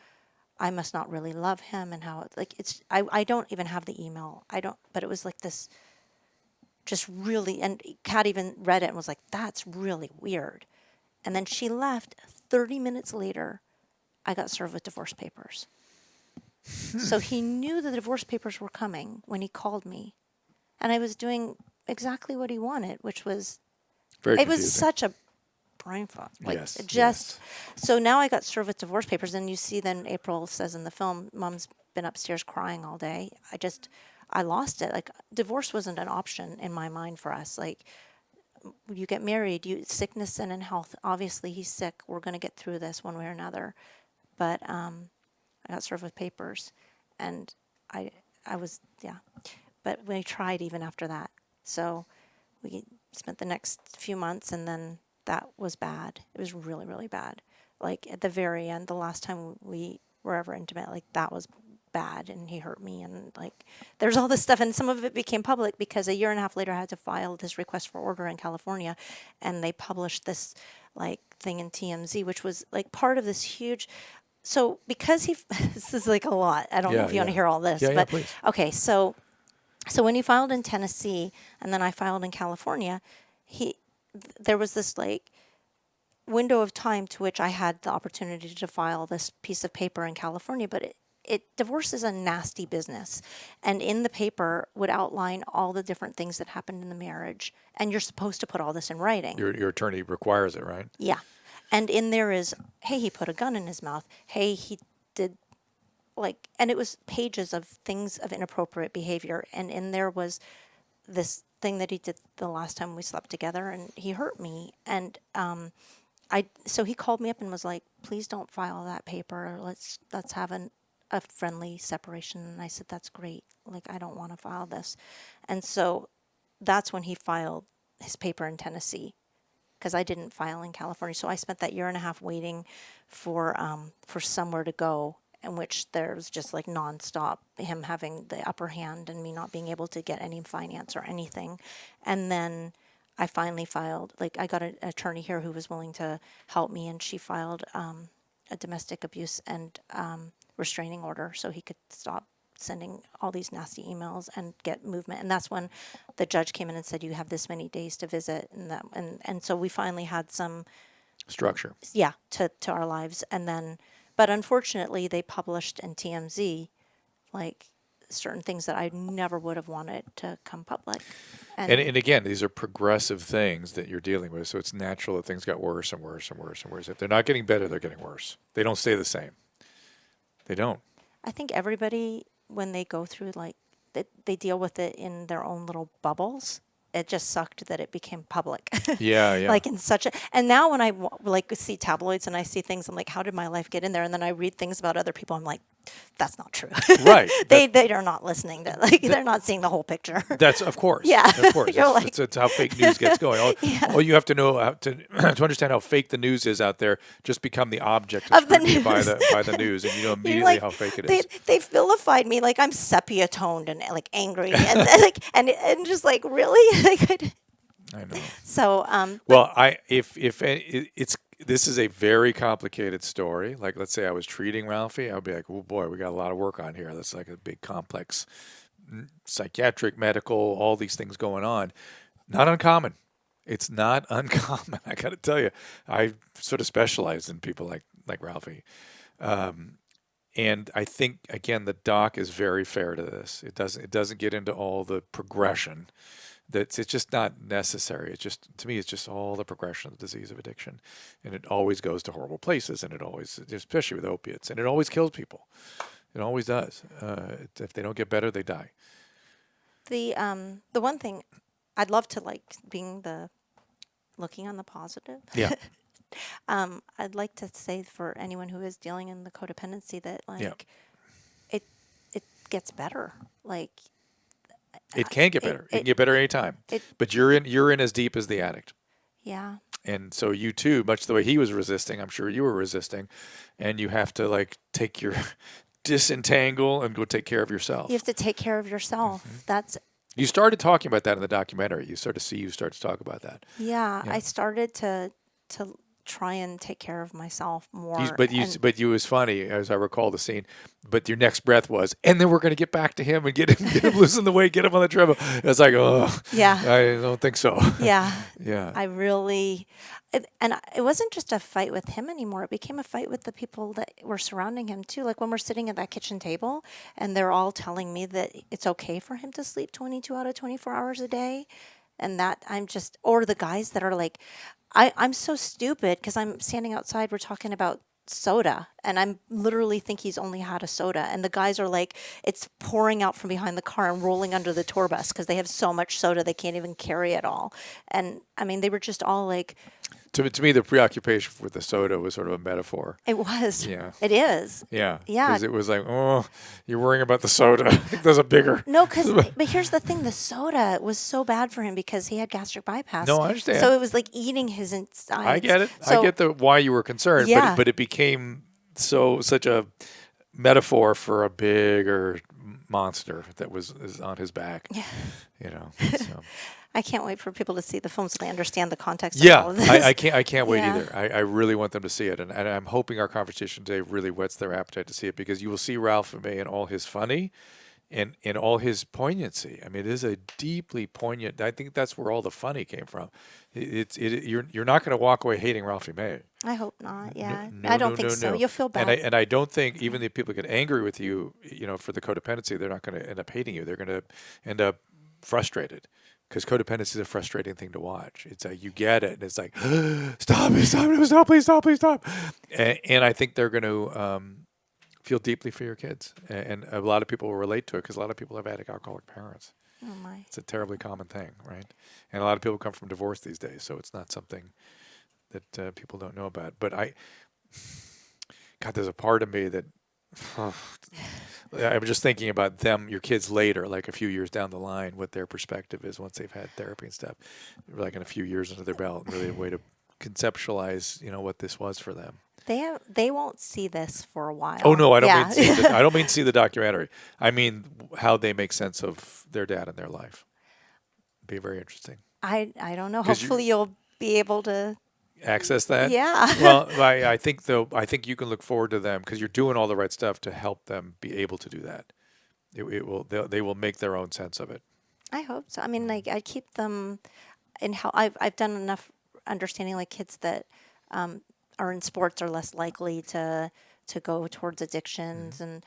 I must not really love him and how, like, it's, I don't even have the email. But it was like this just really, and Kat even read it and was like, that's really weird. And then she left. 30 minutes later, I got served with divorce papers. So he knew the divorce papers were coming when he called me. And I was doing exactly what he wanted, which was, Very it confusing. was such a brain fuck. Like, Yes, just, so now I got served with divorce papers. And you see then April says in the film, Mom's been upstairs crying all day. I lost it. Like, divorce wasn't an option in my mind for us. Like, you get married, sickness and in health. Obviously, he's sick. We're going to get through this one way or another. But I got served with papers, and I was, yeah. But we tried even after that. So we spent the next few months, and then that was bad. It was really, really bad. Like, at the very end, the last time we were ever intimate, like, that was bad, and he hurt me, and, like, there's all this stuff, and some of it became public because a year and a half later I had to file this request for order in California, and they published this, like, thing in TMZ, which was, like, part of this huge, so because this is, like, a lot. I don't know if you want to hear all this, but please. Okay, so when he filed in Tennessee, and then I filed in California, there was this, like, window of time to which I had the opportunity to file this piece of paper in California, but divorce is a nasty business. And in the paper would outline all the different things that happened in the marriage. And you're supposed to put all this in writing. Your attorney requires it, right? Yeah. And in there is, hey, he put a gun in his mouth. Hey, he did, like, and it was pages of things of inappropriate behavior. And in there was this thing that he did the last time we slept together, and he hurt me. And so he called me up and was like, please don't file that paper. Let's have a friendly separation. And I said, that's great. Like, I don't want to file this. And so that's when he filed his paper in Tennessee, because I didn't file in California. So I spent that year and a half waiting for somewhere to go, in which there's just, like, nonstop him having the upper hand and me not being able to get any finance or anything. And then I finally filed, like, I got an attorney here who was willing to help me, and she filed a domestic abuse and restraining order so he could stop sending all these nasty emails and get movement. And that's when the judge came in and said, you have this many days to visit. And so we finally had some structure. Yeah, to our lives. And then, but unfortunately they published in TMZ, like, certain things that I never would have wanted to come public. And again, these are progressive things that you're dealing with. So it's natural that things got worse and worse and worse and worse. If they're not getting better, they're getting worse. They don't stay the same. They don't. I think everybody, when they go through, like, they deal with it in their own little bubbles. It just sucked that it became public. Yeah. Like, in such a, and now when I, like, see tabloids and I see things, I'm like, how did my life get in there? And then I read things about other people, I'm like, that's not true. Right. They are not listening to, like, they're not seeing the whole picture. That's, of course. Yeah. Of course. You're That's how fake news gets going. All you have to know to understand how fake the news is out there, just become the object of the scrutiny news. by the news, and you know immediately like, how fake it is. They vilified me, like, I'm sepia toned and, like, angry and like and just, like, really, like, I know. so Well, it's this is a very complicated story. Like, let's say I was treating Ralphie, I would be like, oh boy, we got a lot of work on here. That's like a big complex psychiatric, medical, all these things going on. Not uncommon. It's not uncommon. I got to tell you, I sort of specialize in people like Ralphie. And I think, again, the doc is very fair to this. It doesn't get into all the progression. It's just not necessary. It's just, to me, it's just all the progression of the disease of addiction, and it always goes to horrible places, and it always, especially with opiates, and it always kills people. It always does. If they don't get better, they die. The one thing I'd love to like being the looking on the positive. Yeah. I'd like to say for anyone who is dealing in the codependency that like it gets better. Like it can get better. It can get better anytime. But you're in as deep as the addict. Yeah. And so you too, much the way he was resisting, I'm sure you were resisting, and you have to like take your disentangle and go take care of yourself. You have to take care of yourself. Mm-hmm. You started talking about that in the documentary. You start to talk about that. Yeah. I started to try and take care of myself more. But you was funny, as I recall the scene. But your next breath was, and then we're going to get back to him and get him loosen the weight, get him on the treadmill. It's like, oh, yeah, I don't think so. Yeah, yeah. I really, and it wasn't just a fight with him anymore. It became a fight with the people that were surrounding him too. Like when we're sitting at that kitchen table, and they're all telling me that it's okay for him to sleep 22 out of 24 hours a day, and that or the guys that are like, I'm so stupid because I'm standing outside. We're talking about soda, and I'm literally think he's only had a soda, and the guys are like, it's pouring out from behind the car and rolling under the tour bus because they have so much soda they can't even carry it all. And I mean, they were just all like. To me, the preoccupation with the soda was sort of a metaphor. It was. Yeah. It is. Yeah. Yeah. Because it was like, oh, you're worrying about the soda. I think there's a bigger. No, but here's the thing: the soda was so bad for him because he had gastric bypass. No, I understand. So it was like eating his insides. I get it. So, I get why you were concerned. Yeah. But it became such a metaphor for a bigger monster that is on his back. Yeah. You know. So. I can't wait for people to see the film so they understand the context of all of this. I can't wait either. I really want them to see it. And I'm hoping our conversation today really whets their appetite to see it, because you will see Ralphie May in all his funny and in all his poignancy. I mean, it is a deeply poignant. I think that's where all the funny came from. You're not going to walk away hating Ralphie May. I hope not. Yeah. No, I don't think so. You'll feel bad. And I don't think even if people get angry with you, for the codependency, they're not going to end up hating you. They're going to end up frustrated. Because codependency is a frustrating thing to watch. It's like you get it, and it's like, stop, please stop. And I think they're going to feel deeply for your kids. And a lot of people will relate to it because a lot of people have addict alcoholic parents. Oh my. It's a terribly common thing, right? And a lot of people come from divorce these days, so it's not something that people don't know about. But there's a part of me that, I'm just thinking about them, your kids later, like a few years down the line, what their perspective is once they've had therapy and stuff, like in a few years under their belt, really a way to conceptualize, what this was for them. They won't see this for a while. Oh no, I don't mean see the documentary. I mean how they make sense of their dad and their life. Be very interesting. I don't know. Hopefully you'll be able to access that. Yeah. Well, I think you can look forward to them because you're doing all the right stuff to help them be able to do that. They will make their own sense of it. I hope so. I mean, like I keep them in how I've done enough understanding, like kids that are in sports are less likely to go towards addictions and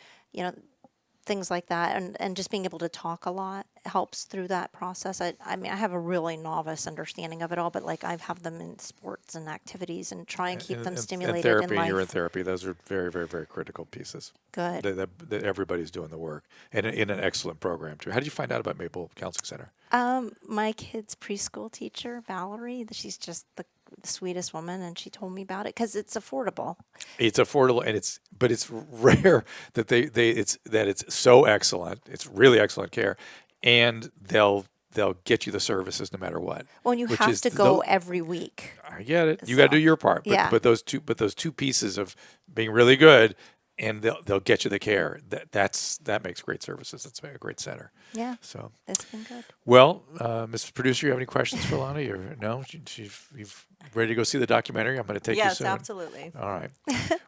things like that, and just being able to talk a lot helps through that process. I mean, I have a really novice understanding of it all, but like I have them in sports and activities and try and keep them stimulated. And therapy, in life. You're in therapy. Those are very, very, very critical pieces. Good. That everybody's doing the work, and in an excellent program too. How did you find out about Maple Counseling Center? My kid's preschool teacher, Valerie, she's just the sweetest woman, and she told me about it because it's affordable. It's affordable, and it's rare that it's so excellent. It's really excellent care, and they'll get you the services no matter what. Well, you have to go every week. I get it. You got to do your part. But those two pieces of being really good and they'll get you the care. That makes great services. That's a great center. Yeah. So, It's been good. well, Mr. Producer, you have any questions for Lahna? No, you've ready to go see the documentary. I'm going to take you Yes, soon. absolutely. All right.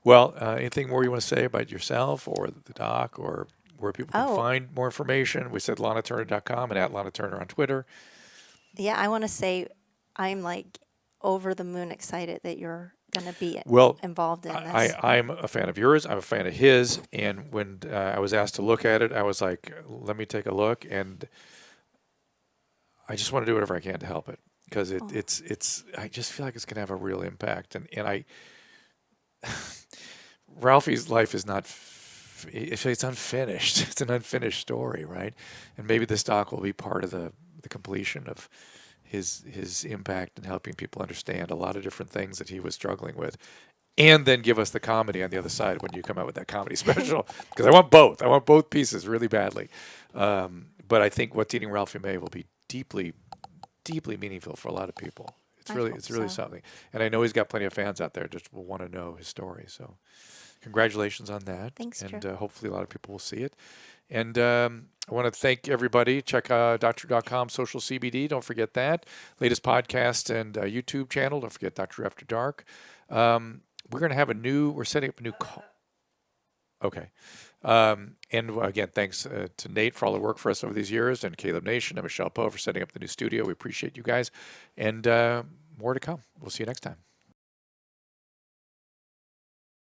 Well, anything more you want to say about yourself or the doc or where people can find more information? We said LahnaTurner.com and at Lahna Turner on Twitter. Yeah, I want to say I'm like over the moon excited that you're going to be involved in this. I'm a fan of yours. I'm a fan of his. And when I was asked to look at it, I was like, let me take a look. And I just want to do whatever I can to help it because it's. I just feel like it's going to have a real impact. And Ralphie's life is not. It's unfinished. It's an unfinished story, right? And maybe this doc will be part of the completion of his impact in helping people understand a lot of different things that he was struggling with, and then give us the comedy on the other side when you come out with that comedy special. Because I want both. I want both pieces really badly. But I think what's Eating Ralphie May will be deeply, deeply meaningful for a lot of people. It's really something. And I know he's got plenty of fans out there just will want to know his story. So congratulations on that. Thanks, and Drew. hopefully a lot of people will see it. And I want to thank everybody. Check Dr.com social CBD. Don't forget that. Latest podcast and YouTube channel. Don't forget Dr. After Dark. We're going to have we're setting up a new call. Okay. And again, thanks to Nate for all the work for us over these years, and Caleb Nation and Michelle Poe for setting up the new studio. We appreciate you guys. And more to come. We'll see you next time.